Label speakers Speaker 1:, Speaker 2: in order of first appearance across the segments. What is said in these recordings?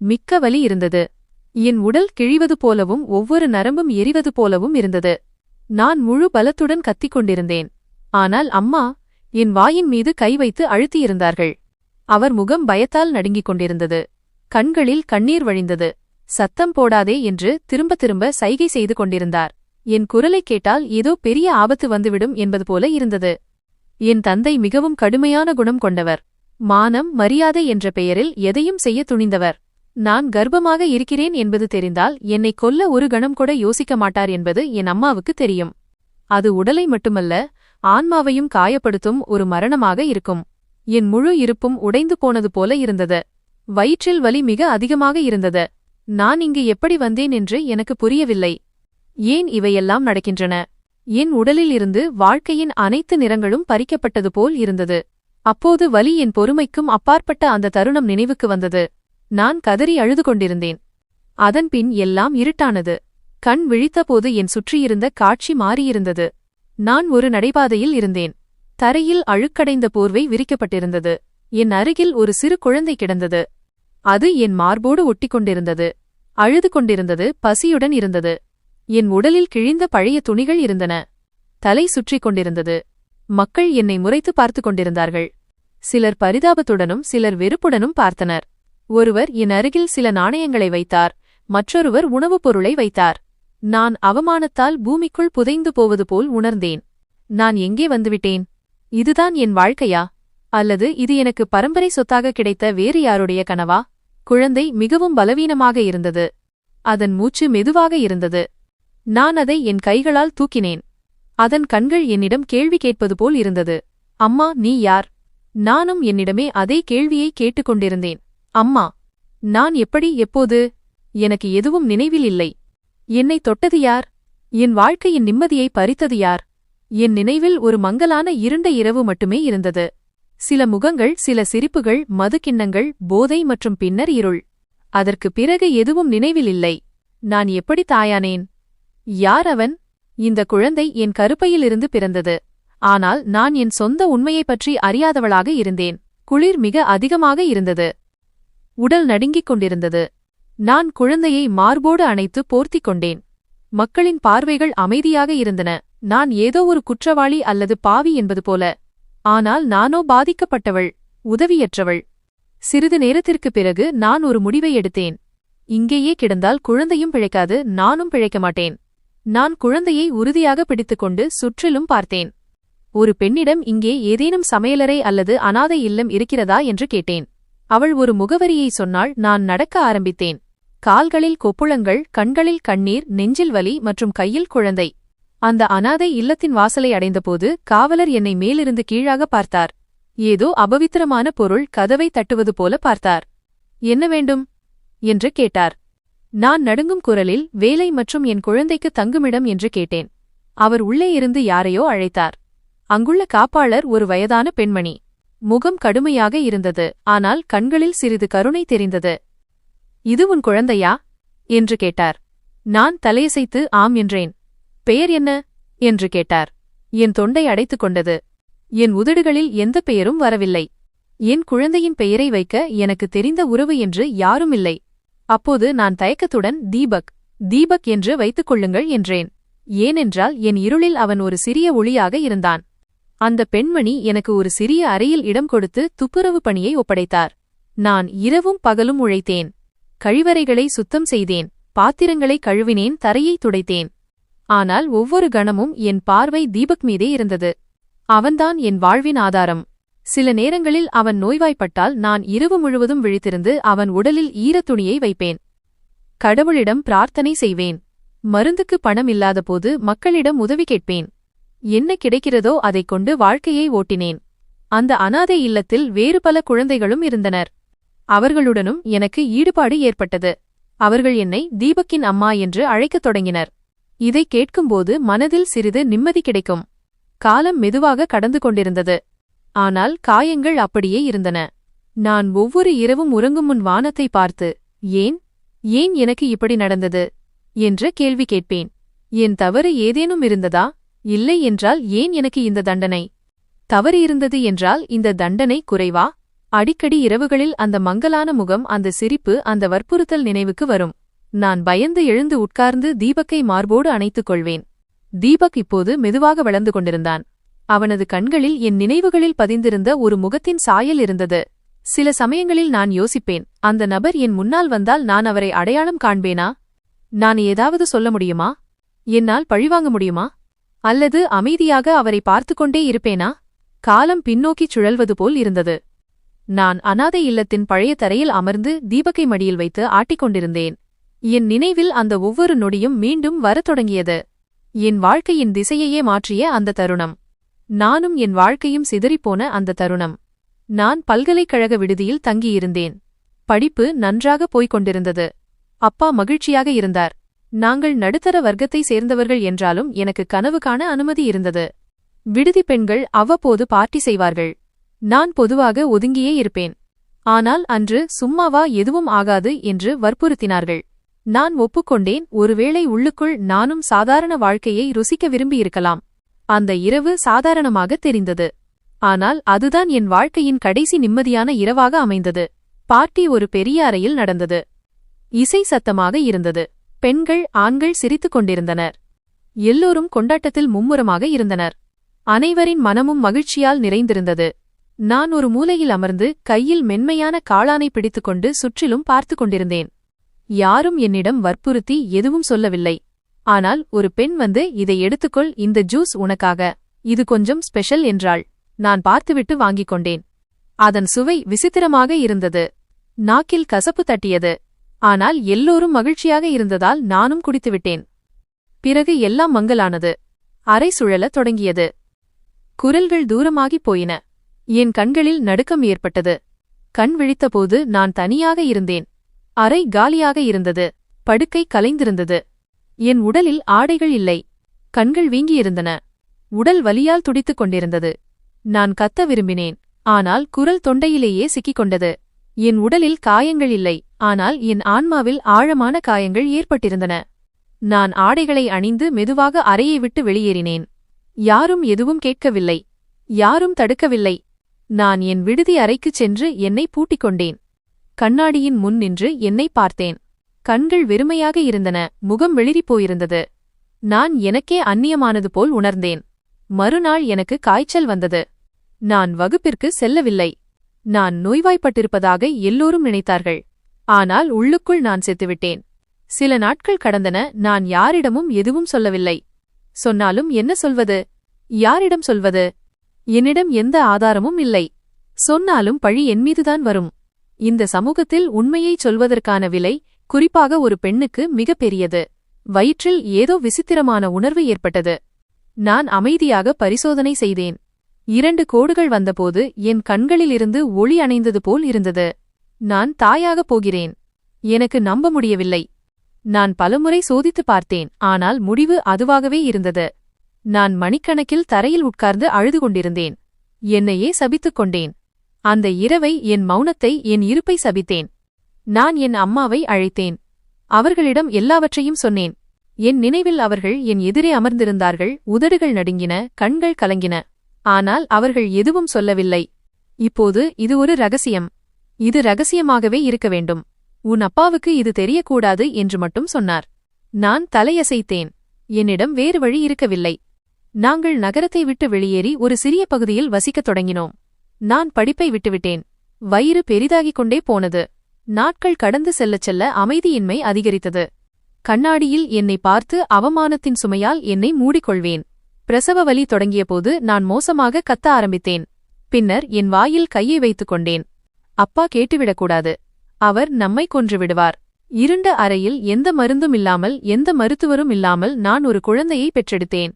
Speaker 1: மிக்க வலி இருந்தது. என் உடல் கிழிவது போலவும் ஒவ்வொரு நரம்பும் எரிவது போலவும் இருந்தது. நான் முழு பலத்துடன் கத்திக் கொண்டிருந்தேன். ஆனால் அம்மா என் வாயின் மீது கை வைத்து அழுத்தியிருந்தார்கள். அவர் முகம் பயத்தால் நடுங்கிக் கொண்டிருந்தது. கண்களில் கண்ணீர் வழிந்தது. சத்தம் போடாதே என்று திரும்ப திரும்ப சைகை செய்து கொண்டிருந்தார். என் குரலைக் கேட்டால் ஏதோ பெரிய ஆபத்து வந்துவிடும் என்பது போல இருந்தது. என் தந்தை மிகவும் கடுமையான குணம் கொண்டவர். மானம் மரியாதை என்ற பெயரில் எதையும் செய்ய துணிந்தவர். நான் கர்ப்பமாக இருக்கிறேன் என்பது தெரிந்தால் என்னை கொல்ல ஒரு கணம் கூட யோசிக்க மாட்டார் என்பது என் அம்மாவுக்கு தெரியும். அது உடலை மட்டுமல்ல, ஆன்மாவையும் காயப்படுத்தும் ஒரு மரணமாக இருக்கும். என் முழு இருப்பும் உடைந்து போனது போல இருந்தது. வயிற்றில் வலி மிக அதிகமாக இருந்தது. நான் இங்கு எப்படி வந்தேன் என்று எனக்கு புரியவில்லை. ஏன் இவையெல்லாம் நடக்கின்றன? என் உடலில் இருந்து வாழ்க்கையின் அனைத்து நிறங்களும் பறிக்கப்பட்டது போல் இருந்தது. அப்போது வலி என் பொறுமைக்கும் அப்பாற்பட்ட அந்த தருணம் நினைவுக்கு வந்தது. நான் கதறி அழுது கொண்டிருந்தேன். அதன்பின் எல்லாம் இருட்டானது. கண் விழித்தபோது என் சுற்றியிருந்த காட்சி மாறியிருந்தது. நான் ஒரு நடைபாதையில் இருந்தேன். தரையில் அழுக்கடைந்த போர்வை விரிக்கப்பட்டிருந்தது. என் அருகில் ஒரு சிறு குழந்தை கிடந்தது. அது என் மார்போடு ஒட்டிக்கொண்டிருந்தது. அழுது கொண்டிருந்தது. பசியுடன் இருந்தது. என் உடலில் கிழிந்த பழைய துணிகள் இருந்தன. தலை சுற்றிக் கொண்டிருந்தது. மக்கள் என்னை முறைத்து பார்த்து கொண்டிருந்தார்கள். சிலர் பரிதாபத்துடனும் சிலர் வெறுப்புடனும் பார்த்தனர். ஒருவர் என் அருகில் சில நாணயங்களை வைத்தார். மற்றொருவர் உணவுப் பொருளை வைத்தார். நான் அவமானத்தால் பூமிக்குள் புதைந்து போவது போல் உணர்ந்தேன். நான் எங்கே வந்துவிட்டேன்? இதுதான் என் வாழ்க்கையா? அல்லது இது எனக்கு பரம்பரை சொத்தாக கிடைத்த வேறு யாருடைய கனவா? குழந்தை மிகவும் பலவீனமாக இருந்தது. அதன் மூச்சு மெதுவாக இருந்தது. நான் அதை என் கைகளால் தூக்கினேன். அதன் கண்கள் என்னிடம் கேள்வி கேட்பது போல் இருந்தது. அம்மா, நீ யார்? நானும் என்னிடமே அதே கேள்வியை கேட்டுக்கொண்டிருந்தேன். அம்மா, நான் எப்படி, எப்போது? எனக்கு எதுவும் நினைவில் இல்லை. என்னை தொட்டது யார்? என் வாழ்க்கையின் நிம்மதியை பறித்தது யார்? என் நினைவில் ஒரு மங்கலான இருண்ட இரவு மட்டுமே இருந்தது. சில முகங்கள், சில சிரிப்புகள், மதுக்கிண்ணங்கள், போதை மற்றும் பின்னர் இருள். அதற்குப் பிறகு எதுவும் நினைவில் இல்லை. நான் எப்படி தாயானேன்? யார் அவன்? இந்த குழந்தை என் கருப்பையிலிருந்து பிறந்தது. ஆனால் நான் என் சொந்த உண்மையைப் பற்றி அறியாதவளாக இருந்தேன். குளிர் மிக அதிகமாக இருந்தது. உடல் நடுங்கிக் கொண்டிருந்தது. நான் குழந்தையை மார்போடு அணைத்து போர்த்திக் கொண்டேன். மக்களின் பார்வைகள் அமைதியாக இருந்தன. நான் ஏதோ ஒரு குற்றவாளி அல்லது பாவி என்பது போல. ஆனால் நானோ பாதிக்கப்பட்டவள், உதவியற்றவள். சிறிது நேரத்திற்குப் பிறகு நான் ஒரு முடிவை எடுத்தேன். இங்கேயே கிடந்தால் குழந்தையும் பிழைக்காது, நானும் பிழைக்க மாட்டேன். நான் குழந்தையை உறுதியாக பிடித்துக்கொண்டு சுற்றிலும் பார்த்தேன். ஒரு பெண்ணிடம் இங்கே ஏதேனும் சமையலறை அல்லது அனாதை இல்லம் இருக்கிறதா என்று கேட்டேன். அவள் ஒரு முகவரியை சொன்னாள். நான் நடக்க ஆரம்பித்தேன். கால்களில் கொப்புளங்கள், கண்களில் கண்ணீர், நெஞ்சில் வலி மற்றும் கையில் குழந்தை. அந்த அனாதை இல்லத்தின் வாசலை அடைந்தபோது காவலர் என்னை மேலிருந்து கீழாக பார்த்தார். ஏதோ அபவித்திரமான பொருள் கதவை தட்டுவது போல பார்த்தார். என்ன வேண்டும் என்று கேட்டார். நான் நடுங்கும் குரலில் வேலை மற்றும் என் குழந்தைக்கு தங்குமிடம் என்று கேட்டேன். அவர் உள்ளே இருந்து யாரையோ அழைத்தார். அங்குள்ள காப்பாளர் ஒரு வயதான பெண்மணி. முகம் கடுமையாக இருந்தது, ஆனால் கண்களில் சிறிது கருணை தெரிந்தது. இது உன் குழந்தையா என்று கேட்டார். நான் தலையசைத்து ஆம் என்றேன். பெயர் என்ன என்று கேட்டார். என் தொண்டை அடைத்துக் கொண்டது. என் உதடுகளில் எந்த பெயரும் வரவில்லை. என் குழந்தையின் பெயரை வைக்க எனக்கு தெரிந்த உறவு என்று யாரும் இல்லை. அப்போது நான் தயக்கத்துடன் தீபக் என்று வைத்துக் கொள்ளுங்கள் என்றேன். ஏனென்றால் என் இருளில் அவன் ஒரு சிறிய ஒளியாக இருந்தான். அந்த பெண்மணி எனக்கு ஒரு சிறிய அறையில் இடம் கொடுத்து துப்புரவு பணியை ஒப்படைத்தார். நான் இரவும் பகலும் உழைத்தேன். கழிவறைகளை சுத்தம் செய்தேன். பாத்திரங்களை கழுவினேன். தரையை துடைத்தேன். ஆனால் ஒவ்வொரு கணமும் என் பார்வை தீபக் மீதே இருந்தது. அவன்தான் என் வாழ்வின் ஆதாரம். சில நேரங்களில் அவன் நோய்வாய்ப்பட்டால் நான் இரவு முழுவதும் விழித்திருந்து அவன் உடலில் ஈரத்துணியை வைப்பேன். கடவுளிடம் பிரார்த்தனை செய்வேன். மருந்துக்கு பணம் இல்லாதபோது மக்களிடம் உதவி கேட்பேன். என்ன கிடைக்கிறதோ அதைக் கொண்டு வாழ்க்கையை ஓட்டினேன். அந்த அனாதை இல்லத்தில் வேறு பல குழந்தைகளும் இருந்தனர். அவர்களுடனும் எனக்கு ஈடுபாடு ஏற்பட்டது. அவர்கள் என்னை தீபக்கின் அம்மா என்று அழைக்கத் தொடங்கினர். இதை கேட்கும்போது மனதில் சிறிது நிம்மதி கிடைக்கும். காலம் மெதுவாக கடந்து கொண்டிருந்தது. ஆனால் காயங்கள் அப்படியே இருந்தன. நான் ஒவ்வொரு இரவும் உறங்கும் முன் வானத்தை பார்த்து, ஏன் எனக்கு இப்படி நடந்தது என்று கேள்வி கேட்பேன். என் தவறு ஏதேனும் இருந்ததா? இல்லை என்றால் ஏன் எனக்கு இந்த தண்டனை? தவறு இருந்தது என்றால் இந்த தண்டனை குறைவா? அடிக்கடி இரவுகளில் அந்த மங்கலான முகம், அந்த சிரிப்பு, அந்த வற்புறுத்தல் நினைவுக்கு வரும். நான் பயந்து எழுந்து உட்கார்ந்து தீபக்கை மார்போடு அணைத்துக் கொள்வேன். தீபக் இப்போது மெதுவாக வளர்ந்து கொண்டிருந்தான். அவனது கண்களில் என் நினைவுகளில் பதிந்திருந்த ஒரு முகத்தின் சாயல் இருந்தது. சில சமயங்களில் நான் யோசிப்பேன், அந்த நபர் என் முன்னால் வந்தால் நான் அவரை அடையாளம் காண்பேனா? நான் ஏதாவது சொல்ல முடியுமா? என்னால் பழிவாங்க முடியுமா? அல்லது அமைதியாக அவரை பார்த்துக்கொண்டே இருப்பேனா? காலம் பின்னோக்கிச் சுழல்வது போல் இருந்தது. நான் அனாதை இல்லத்தின் பழைய தரையில் அமர்ந்து தீபக்கை மடியில் வைத்து ஆட்டிக்கொண்டிருந்தேன். என் நினைவில் அந்த ஒவ்வொரு நொடியும் மீண்டும் வரத் தொடங்கியது. என் வாழ்க்கையின் திசையையே மாற்றிய அந்த தருணம். நானும் என் வாழ்க்கையும் சிதறிப்போன அந்த தருணம். நான் பல்கலைக்கழக விடுதியில் தங்கியிருந்தேன். படிப்பு நன்றாக போய்க் கொண்டிருந்தது. அப்பா மகிழ்ச்சியாக இருந்தார். நாங்கள் நடுத்தர வர்க்கத்தை சேர்ந்தவர்கள் என்றாலும் எனக்கு கனவு காண அனுமதி இருந்தது. விடுதி பெண்கள் அவ்வப்போது பார்ட்டி செய்வார்கள். நான் பொதுவாக ஒதுங்கியே இருப்பேன். ஆனால் அன்று சும்மாவா எதுவும் ஆகாது என்று வற்புறுத்தினார்கள். நான் ஒப்புக்கொண்டேன். ஒருவேளை உள்ளுக்குள் நானும் சாதாரண வாழ்க்கையை ருசிக்க விரும்பியிருக்கலாம். அந்த இரவு சாதாரணமாக தெரிந்தது. ஆனால் அதுதான் என் வாழ்க்கையின் கடைசி நிம்மதியான இரவாக அமைந்தது. பார்ட்டி ஒரு பெரிய அறையில் நடந்தது. இசை சத்தமாக இருந்தது. பெண்கள், ஆண்கள் சிரித்துக் கொண்டிருந்தனர். எல்லோரும் கொண்டாட்டத்தில் மும்முரமாக இருந்தனர். அனைவரின் மனமும் மகிழ்ச்சியால் நிறைந்திருந்தது. நான் ஒரு மூலையில் அமர்ந்து கையில் மென்மையான காளானை பிடித்துக்கொண்டு சுற்றிலும் பார்த்துக் கொண்டிருந்தேன். யாரும் என்னிடம் வற்புறுத்தி எதுவும் சொல்லவில்லை. ஆனால் ஒரு பெண் வந்து, இதை எடுத்துக்கொள், இந்த ஜூஸ் உனக்காக, இது கொஞ்சம் ஸ்பெஷல் என்றாள். நான் பார்த்துவிட்டு வாங்கிக் கொண்டேன். அதன் சுவை விசித்திரமாக இருந்தது. நாக்கில் கசப்பு தட்டியது. ஆனால் எல்லோரும் மகிழ்ச்சியாக இருந்ததால் நானும் குடித்துவிட்டேன். பிறகு எல்லாம் மங்கலானது. அறை சுழலத் தொடங்கியது. குரல்கள் தூரமாகிப் போயின. என் கண்களில் நடுக்கம் ஏற்பட்டது. கண் விழித்தபோது நான் தனியாக இருந்தேன். அறை காலியாக இருந்தது. படுக்கை கலைந்திருந்தது. என் உடலில் ஆடைகள் இல்லை. கண்கள் வீங்கியிருந்தன. உடல் வலியால் துடித்துக் கொண்டிருந்தது. நான் கத்த விரும்பினேன். ஆனால் குரல் தொண்டையிலேயே சிக்கிக் கொண்டது. என் உடலில் காயங்கள் இல்லை. ஆனால் என் ஆன்மாவில் ஆழமான காயங்கள் ஏற்பட்டிருந்தன. நான் ஆடைகளை அணிந்து மெதுவாக அறையை விட்டு வெளியேறினேன். யாரும் எதுவும் கேட்கவில்லை. யாரும் தடுக்கவில்லை. நான் என் விடுதி அறைக்குச் சென்று என்னை பூட்டிக் கொண்டேன். கண்ணாடியின் முன் நின்று என்னை பார்த்தேன். கண்கள் வெறுமையாக இருந்தன. முகம் வெளிறிப்போயிருந்தது. நான் எனக்கே அந்நியமானது போல் உணர்ந்தேன். மறுநாள் எனக்கு காய்ச்சல் வந்தது. நான் வகுப்பிற்கு செல்லவில்லை. நான் நோய்வாய்ப்பட்டிருப்பதாக எல்லோரும் நினைத்தார்கள். ஆனால் உள்ளுக்குள் நான் செத்துவிட்டேன். சில நாட்கள் கடந்தன. நான் யாரிடமும் எதுவும் சொல்லவில்லை. சொன்னாலும் என்ன சொல்வது? யாரிடம் சொல்வது? என்னிடம் எந்த ஆதாரமும் இல்லை. சொன்னாலும் பழி என்மீதுதான் வரும். இந்த சமூகத்தில் உண்மையைச் சொல்வதற்கான விலை, குறிப்பாக ஒரு பெண்ணுக்கு மிகப் பெரியது. வயிற்றில் ஏதோ விசித்திரமான உணர்வு ஏற்பட்டது. நான் அமைதியாக பரிசோதனை செய்தேன். 2 கோடுகள் வந்தபோது என் கண்களிலிருந்து ஒளி அணைந்தது போல் இருந்தது. நான் தாயாகப் போகிறேன். எனக்கு நம்ப முடியவில்லை. நான் பலமுறை சோதித்துப் பார்த்தேன். ஆனால் முடிவு அதுவாகவே இருந்தது. நான் மணிக்கணக்கில் தரையில் உட்கார்ந்து அழுது கொண்டிருந்தேன். என்னையே சபித்துக் கொண்டேன். அந்த இரவை, என் மௌனத்தை, என் இருப்பை சபித்தேன். நான் என் அம்மாவை அழைத்தேன். அவர்களிடம் எல்லாவற்றையும் சொன்னேன். என் நினைவில் அவர்கள் என் எதிரே அமர்ந்திருந்தார்கள். உதடுகள் நடுங்கின, கண்கள் கலங்கின. ஆனால் அவர்கள் எதுவும் சொல்லவில்லை. இப்போது இது ஒரு ரகசியம். இது ரகசியமாகவே இருக்க வேண்டும். உன் அப்பாவுக்கு இது தெரியக்கூடாது என்று மட்டும் சொன்னார். நான் தலையசைத்தேன். என்னிடம் வேறு வழி இருக்கவில்லை. நாங்கள் நகரத்தை விட்டு வெளியேறி ஒரு சிறிய பகுதியில் வசிக்கத் தொடங்கினோம். நான் படிப்பை விட்டுவிட்டேன். வயிறு பெரிதாகிக் கொண்டே போனது. நாட்கள் கடந்து செல்லச் செல்ல அமைதியின்மை அதிகரித்தது. கண்ணாடியில் என்னை பார்த்து அவமானத்தின் சுமையால் என்னை மூடிக்கொள்வேன். பிரசவ வலி தொடங்கியபோது நான் மோசமாக கத்த ஆரம்பித்தேன். பின்னர் என் வாயில் கையை வைத்துக் கொண்டேன். அப்பா கேட்டுவிடக்கூடாது. அவர் நம்மை கொன்றுவிடுவார். இருண்ட அறையில் எந்த மருந்தும் இல்லாமல், எந்த மருத்துவரும் இல்லாமல் நான் ஒரு குழந்தையை பெற்றெடுத்தேன்.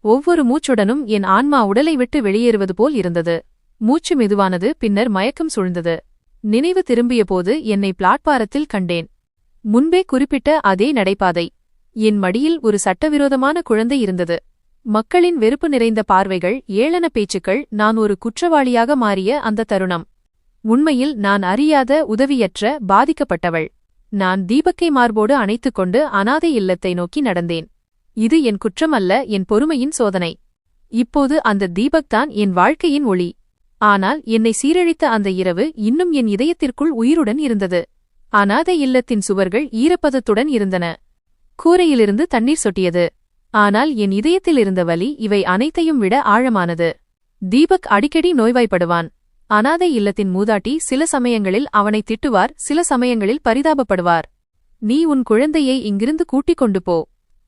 Speaker 1: ஒவ்வொரு மூச்சுடனும் என் ஆன்மா உடலை விட்டு வெளியேறுவது போல் இருந்தது. மூச்சு மெதுவானது. பின்னர் மயக்கம் சூழ்ந்தது. நினைவு திரும்பியபோது என்னை பிளாட்பாரத்தில் கண்டேன். முன்பே குறிப்பிட்ட அதே நடைபாதை. என் மடியில் ஒரு சட்டவிரோதமான குழந்தை இருந்தது. மக்களின் வெறுப்பு நிறைந்த பார்வைகள், ஏளன பேச்சுக்கள், நான் ஒரு குற்றவாளியாக மாறிய அந்த தருணம். உண்மையில் நான் அறியாத, உதவியற்ற, பாதிக்கப்பட்டவள். நான் தீபக்கை மார்போடு அணைத்துக்கொண்டு அனாதை இல்லத்தை நோக்கி நடந்தேன். இது என் குற்றம் அல்ல, என் பொறுமையின் சோதனை. இப்போது அந்த தீபக் தான் என் வாழ்க்கையின் ஒளி. ஆனால் என்னை சீரழித்த அந்த இரவு இன்னும் என் இதயத்திற்குள் உயிருடன் இருந்தது. அநாதை இல்லத்தின் சுவர்கள் ஈரப்பதத்துடன் இருந்தன. கூரையிலிருந்து தண்ணீர் சொட்டியது. ஆனால் என் இதயத்தில் இருந்த வலி இவை அனைத்தையும் விட ஆழமானது. தீபக் அடிக்கடி நோய்வாய்ப்படுவான். அநாதை இல்லத்தின் மூதாட்டி சில சமயங்களில் அவனை திட்டுவார், சில சமயங்களில் பரிதாபப்படுவார். நீ உன் குழந்தையை இங்கிருந்து கூட்டிக் கொண்டு போ,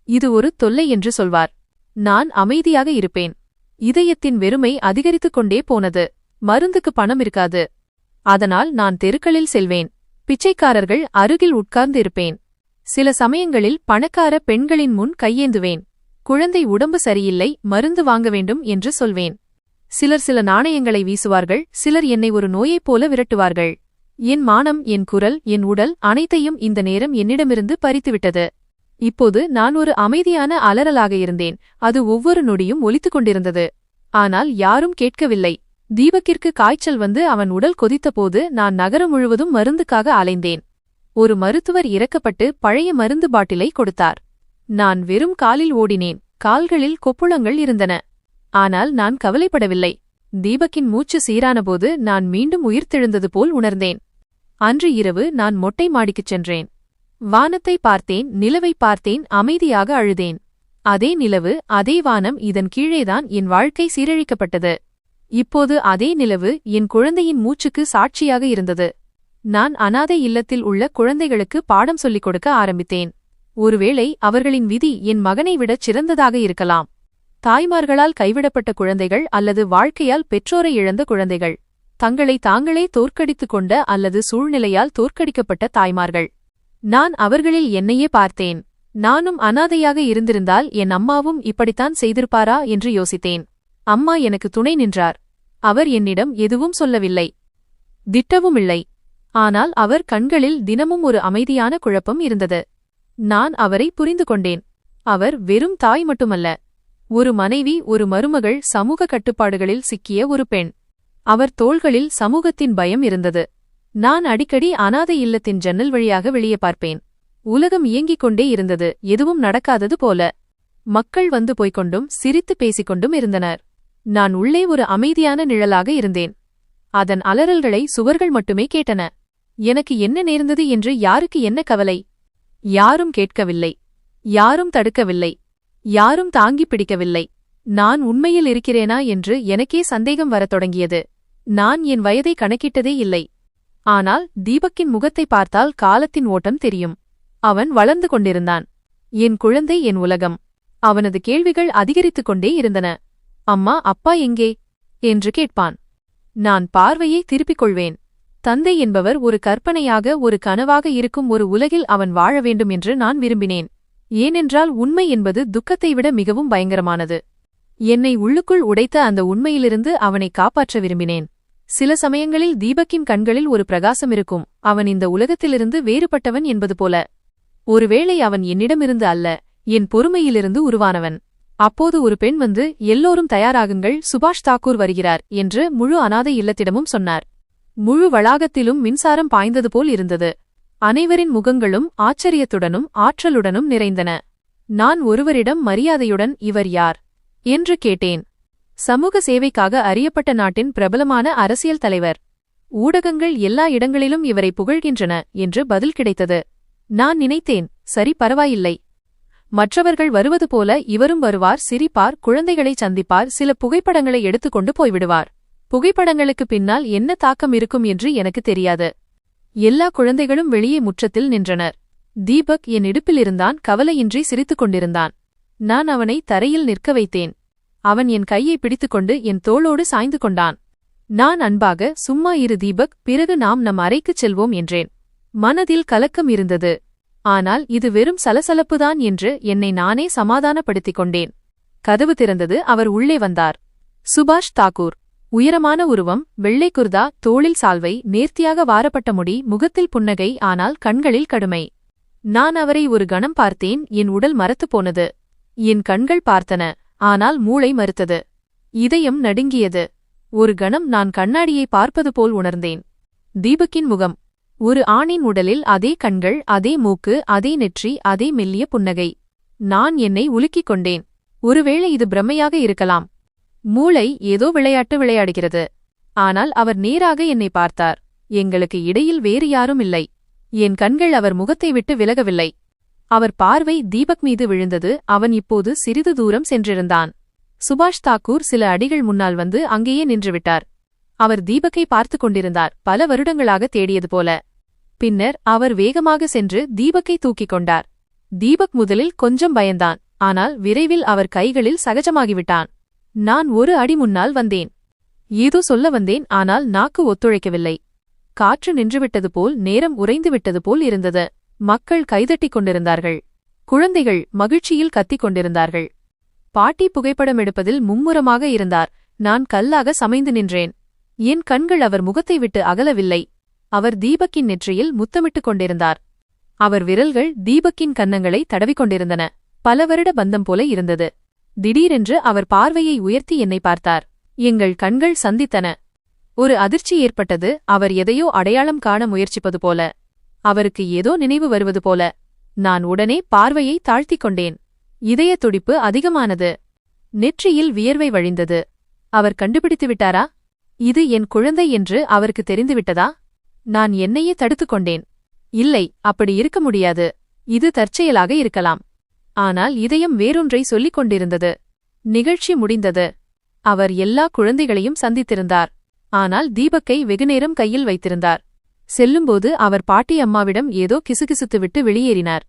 Speaker 1: இது ஒரு தொல்லை என்று சொல்வார். நான் அமைதியாக இருப்பேன். இதயத்தின் வெறுமை அதிகரித்துக் கொண்டே போனது. மருந்துக்கு பணம் இருக்காது. அதனால் நான் தெருக்களில் செல்வேன். பிச்சைக்காரர்கள் அருகில் உட்கார்ந்து இருப்பேன். சில சமயங்களில் பணக்கார பெண்களின் முன் கையேந்துவேன். குழந்தை உடம்பு சரியில்லை, மருந்து வாங்க வேண்டும் என்று சொல்வேன். சிலர் சில நாணயங்களை வீசுவார்கள், சிலர் என்னை ஒரு நோயைப் போல விரட்டுவார்கள். என் மானம், என் குரல், என் உடல் அனைத்தையும் இந்த நேரம் என்னிடமிருந்து பறித்துவிட்டது. இப்போது நான் ஒரு அமைதியான அலறலாக இருந்தேன். அது ஒவ்வொரு நொடியும் ஒலித்துக் கொண்டிருந்தது. ஆனால் யாரும் கேட்கவில்லை. தீபக்கிற்கு காய்ச்சல் வந்து அவன் உடல் கொதித்தபோது நான் நகரம் முழுவதும் மருந்துக்காக அலைந்தேன். ஒரு மருத்துவர் இறக்கப்பட்டு பழைய மருந்து பாட்டிலை கொடுத்தார். நான் வெறும் காலில் ஓடினேன். கால்களில் கொப்புளங்கள் இருந்தன. ஆனால் நான் கவலைப்படவில்லை. தீபக்கின் மூச்சு சீரானபோது நான் மீண்டும் உயிர்த்தெழுந்தது போல் உணர்ந்தேன். அன்று இரவு நான் மொட்டை மாடிக்குச் சென்றேன். வானத்தை பார்த்தேன், நிலவை பார்த்தேன், அமைதியாக அழுதேன். அதே நிலவு, அதே வானம், இதன் கீழேதான் என் வாழ்க்கை சீரழிக்கப்பட்டது. இப்போது அதே நிலவு என் குழந்தையின் மூச்சுக்கு சாட்சியாக இருந்தது. நான் அநாதை இல்லத்தில் உள்ள குழந்தைகளுக்கு பாடம் சொல்லிக் கொடுக்க ஆரம்பித்தேன். ஒருவேளை அவர்களின் விதி என் மகனை விடச் சிறந்ததாக இருக்கலாம். தாய்மார்களால் கைவிடப்பட்ட குழந்தைகள் அல்லது வாழ்க்கையால் பெற்றோரை இழந்த குழந்தைகள், தங்களை தாங்களே தோற்கடித்துக் கொண்ட அல்லது சூழ்நிலையால் தோற்கடிக்கப்பட்ட தாய்மார்கள். நான் அவர்களில் என்னையே பார்த்தேன். நானும் அநாதையாக இருந்திருந்தால் என் அம்மாவும் இப்படித்தான் செய்திருப்பாரா என்று யோசித்தேன். அம்மா எனக்கு துணை நின்றார். அவர் என்னிடம் எதுவும் சொல்லவில்லை, திட்டவுமில்லை. ஆனால் அவர் கண்களில் தினமும் ஒரு அமைதியான குழப்பம் இருந்தது. நான் அவரை புரிந்து கொண்டேன். அவர் வெறும் தாய் மட்டுமல்ல, ஒரு மனைவி, ஒரு மருமகள், சமூக கட்டுப்பாடுகளில் சிக்கிய ஒரு பெண். அவர் தோள்களில் சமூகத்தின் பயம் இருந்தது. நான் அடிக்கடி அநாதை இல்லத்தின் ஜன்னல் வழியாக வெளியே பார்ப்பேன். உலகம் இயங்கிக் கொண்டே இருந்தது, எதுவும் நடக்காதது போல. மக்கள் வந்து போய்க்கொண்டும் சிரித்து பேசிக்கொண்டும் இருந்தனர். நான் உள்ளே ஒரு அமைதியான நிழலாக இருந்தேன். அதன் அலறல்களை சுவர்கள் மட்டுமே கேட்டன. எனக்கு என்ன நேர்ந்தது என்று யாருக்கு என்ன கவலை? யாரும் கேட்கவில்லை. யாரும் தடுக்கவில்லை. யாரும் தாங்கிப் பிடிக்கவில்லை. நான் உண்மையில் இருக்கிறேனா என்று எனக்கே சந்தேகம் வரத் தொடங்கியது. நான் என் வயதை கணக்கிட்டதே இல்லை. ஆனால் தீபக்கின் முகத்தை பார்த்தால் காலத்தின் ஓட்டம் தெரியும். அவன் வளர்ந்து கொண்டிருந்தான். என் குழந்தை, என் உலகம். அவனது கேள்விகள் அதிகரித்துக் கொண்டே இருந்தன. அம்மா, அப்பா எங்கே என்று கேட்பான். நான் பார்வையை திருப்பிக் கொள்வேன். தந்தை என்பவர் ஒரு கற்பனையாக, ஒரு கனவாக இருக்கும் ஒரு உலகில் அவன் வாழ வேண்டும் என்று நான் விரும்பினேன். ஏனென்றால் உண்மை என்பது துக்கத்தை விட மிகவும் பயங்கரமானது. என்னை உள்ளுக்குள் உடைத்த அந்த உண்மையிலிருந்து அவனை காப்பாற்ற விரும்பினேன். சில சமயங்களில் தீபக்கின் கண்களில் ஒரு பிரகாசம் இருக்கும். அவன் இந்த உலகத்திலிருந்து வேறுபட்டவன் என்பது போல. ஒருவேளை அவன் என்னிடமிருந்து அல்ல, என் பொறுமையிலிருந்து உருவானவன். அப்போது ஒரு பெண் வந்து, எல்லோரும் தயாராகுங்கள், சுபாஷ் தாக்கூர் வருகிறார் என்று முழு அநாதை இல்லத்திடமும் சொன்னார். முழு வளாகத்திலும் மின்சாரம் பாய்ந்தது போல் இருந்தது. அனைவரின் முகங்களும் ஆச்சரியத்துடனும் ஆற்றலுடனும் நிறைந்தன. நான் ஒருவரிடம் மரியாதையுடன், இவர் யார் என்று கேட்டேன். சமூக சேவைக்காக அறியப்பட்ட நாட்டின் பிரபலமான அரசியல் தலைவர். ஊடகங்கள் எல்லா இடங்களிலும் இவரை புகழ்கின்றன என்று பதில் கிடைத்தது. நான் நினைத்தேன், சரி, பரவாயில்லை. மற்றவர்கள் வருவது போல இவரும் வருவார், சிரிப்பார், குழந்தைகளை சந்திப்பார், சில புகைப்படங்களை எடுத்துக்கொண்டு போய்விடுவார். புகைப்படங்களுக்கு பின்னால் என்ன தாக்கம் இருக்கும் என்று எனக்கு தெரியாது. எல்லா குழந்தைகளும் வெளியே முற்றத்தில் நின்றனர். தீபக் என் இடுப்பில் இருந்தான், கவலையின்றி சிரித்துக் கொண்டிருந்தான். நான் அவனை தரையில் நிற்க வைத்தேன். அவன் என் கையை பிடித்துக்கொண்டு என் தோளோடு சாய்ந்து கொண்டான். நான் அன்பாக, சும்மா இரு தீபக், பிறகு நாம் நம் அறைக்குச் செல்வோம் என்றேன். மனதில் கலக்கம் இருந்தது. ஆனால் இது வெறும் சலசலப்புதான் என்று என்னை நானே சமாதானப்படுத்திக் கொண்டேன். கதவு திறந்தது. அவர் உள்ளே வந்தார். சுபாஷ் தாக்கூர். உயரமான உருவம், வெள்ளை குர்தா, தோளில் சால்வை, நேர்த்தியாக வாரப்பட்ட முடி, முகத்தில் புன்னகை, ஆனால் கண்களில் கடுமை. நான் அவரை ஒரு கணம் பார்த்தேன். என் உடல் மரத்துப் போனது. என் கண்கள் பார்த்தன, ஆனால் மூளை மறுத்தது. இதயம் நடுங்கியது. ஒரு கணம் நான் கண்ணாடியை பார்ப்பது போல் உணர்ந்தேன். தீபக்கின் முகம். ஒரு ஆணின் உடலில் அதே கண்கள், அதே மூக்கு, அதே நெற்றி, அதே மெல்லிய புன்னகை. நான் என்னை உலுக்கிக் கொண்டேன். ஒருவேளை இது பிரமையாக இருக்கலாம். மூளை ஏதோ விளையாட்டு விளையாடுகிறது. ஆனால் அவர் நேராக என்னை பார்த்தார். எங்களுக்கு இடையில் வேறு யாரும் இல்லை. என் கண்கள் அவர் முகத்தை விட்டு விலகவில்லை. அவர் பார்வை தீபக் மீது விழுந்தது. அவன் இப்போது சிறிது தூரம் சென்றிருந்தான். சுபாஷ் தாக்கூர் சில அடிகள் முன்னால் வந்து அங்கேயே நின்றுவிட்டார். அவர் தீபக்கை பார்த்து கொண்டிருந்தார், பல வருடங்களாக தேடியது போல. பின்னர் அவர் வேகமாக சென்று தீபக்கை தூக்கிக் கொண்டார். தீபக் முதலில் கொஞ்சம் பயந்தான், ஆனால் விரைவில் அவர் கைகளில் சகஜமாகிவிட்டான். நான் ஒரு அடி முன்னால் வந்தேன். ஏதோ சொல்ல வந்தேன், ஆனால் நாக்கு ஒத்துழைக்கவில்லை. காற்று நின்றுவிட்டது போல், நேரம் உறைந்துவிட்டது போல் இருந்தது. மக்கள் கைதட்டிக் கொண்டிருந்தார்கள். குழந்தைகள் மகிழ்ச்சியில் கத்திக் கொண்டிருந்தார்கள். பாட்டி புகைப்படம் எடுப்பதில் மும்முரமாக இருந்தார். நான் கல்லாக சமைந்து நின்றேன். என் கண்கள் அவர் முகத்தை விட்டு அகலவில்லை. அவர் தீபக்கின் நெற்றியில் முத்தமிட்டுக் கொண்டிருந்தார். அவர் விரல்கள் தீபக்கின் கன்னங்களை தடவிக்கொண்டிருந்தன. பல வருட பந்தம் போல இருந்தது. திடீரென்று அவர் பார்வையை உயர்த்தி என்னை பார்த்தார். எங்கள் கண்கள் சந்தித்தன. ஒரு அதிர்ச்சி ஏற்பட்டது. அவர் எதையோ அடையாளம் காண முயற்சிப்பது போல. அவருக்கு ஏதோ நினைவு வருவது போல. நான் உடனே பார்வையை தாழ்த்திக் கொண்டேன். இதய துடிப்பு அதிகமானது. நெற்றியில் வியர்வை வழிந்தது. அவர் கண்டுபிடித்து விட்டாரா? இது என் குழந்தை என்று அவருக்கு தெரிந்துவிட்டதா? நான் என்னையே தடுத்துக் கொண்டேன். இல்லை, அப்படி இருக்க முடியாது. இது தற்செயலாக இருக்கலாம். ஆனால் இதயம் வேறொன்றை சொல்லிக் கொண்டிருந்தது. நிகழ்ச்சி முடிந்தது. அவர் எல்லா குழந்தைகளையும் சந்தித்திருந்தார். ஆனால் தீபக்கை வெகுநேரம் கையில் வைத்திருந்தார். செல்லும்போது அவர் பாட்டி அம்மாவிடம் ஏதோ கிசுகிசுத்துவிட்டு வெளியேறினார்.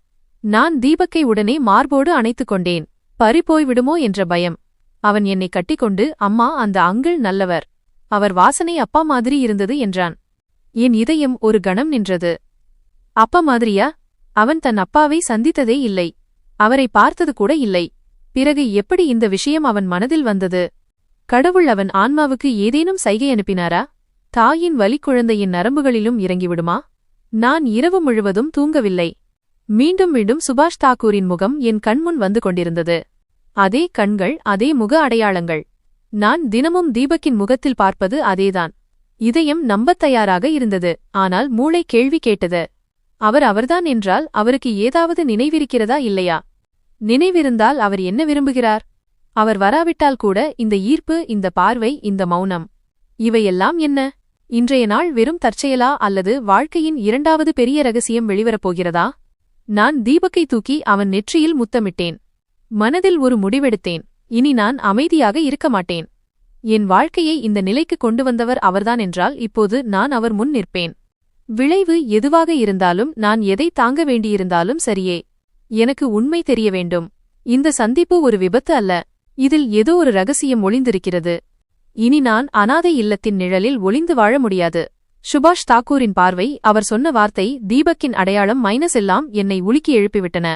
Speaker 1: நான் தீபக்கை உடனே மார்போடு அணைத்துக் கொண்டேன். பறிபோய்விடுமோ என்ற பயம். அவன் என்னை கட்டிக்கொண்டு, அம்மா, அந்த அங்கிள் நல்லவர். அவர் வாசனை அப்பா மாதிரி இருந்தது என்றான். என் இதயம் ஒரு கணம் நின்றது. அப்பா மாதிரியா? அவன் தன் அப்பாவை சந்தித்ததே இல்லை. அவரை பார்த்தது கூட இல்லை. பிறகு எப்படி இந்த விஷயம் அவன் மனதில் வந்தது? கடவுள் அவன் ஆன்மாவுக்கு ஏதேனும் சைகை அனுப்பினாரா? தாயின் வலிக்குழந்தையின் நரம்புகளிலும் இறங்கிவிடுமா? நான் இரவு முழுவதும் தூங்கவில்லை. மீண்டும் மீண்டும் சுபாஷ் தாக்கூரின் முகம் என் கண்முன் வந்து கொண்டிருந்தது. அதே கண்கள், அதே முக அடையாளங்கள். நான் தினமும் தீபக்கின் முகத்தில் பார்ப்பது அதேதான். இதயம் நம்பத் தயாராக இருந்தது. ஆனால் மூளை கேள்வி கேட்டது. அவர்தான் என்றால் அவருக்கு ஏதாவது நினைவிருக்கிறதா இல்லையா? நினைவிருந்தால் அவர் என்ன விரும்புகிறார்? அவர் வராவிட்டால் கூட இந்த ஈர்ப்பு, இந்த பார்வை, இந்த மௌனம், இவையெல்லாம் என்ன? இன்றைய நாள் வெறும் தற்செயலா அல்லது வாழ்க்கையின் இரண்டாவது பெரிய ரகசியம் வெளிவரப்போகிறதா? நான் தீபக்கை தூக்கி அவன் நெற்றியில் முத்தமிட்டேன். மனதில் ஒரு முடிவெடுத்தேன். இனி நான் அமைதியாக இருக்க மாட்டேன். என் வாழ்க்கையை இந்த நிலைக்கு கொண்டு வந்தவர் அவர்தான் என்றால் இப்போது நான் அவர் முன் நிற்பேன். விளைவு எதுவாக இருந்தாலும், நான் எதை தாங்க வேண்டியிருந்தாலும் சரியே. எனக்கு உண்மை தெரிய வேண்டும். இந்த சந்திப்பு ஒரு விபத்து அல்ல. இதில் ஏதோ ஒரு ரகசியம் ஒளிந்திருக்கிறது. இனி நான் அனாதை இல்லத்தின் நிழலில் ஒளிந்து வாழ முடியாது. சுபாஷ் தாக்கூரின் பார்வை, அவர் சொன்ன வார்த்தை, தீபக்கின் அடையாளம் மைனஸ் எல்லாம் என்னை உலுக்கி எழுப்பிவிட்டன.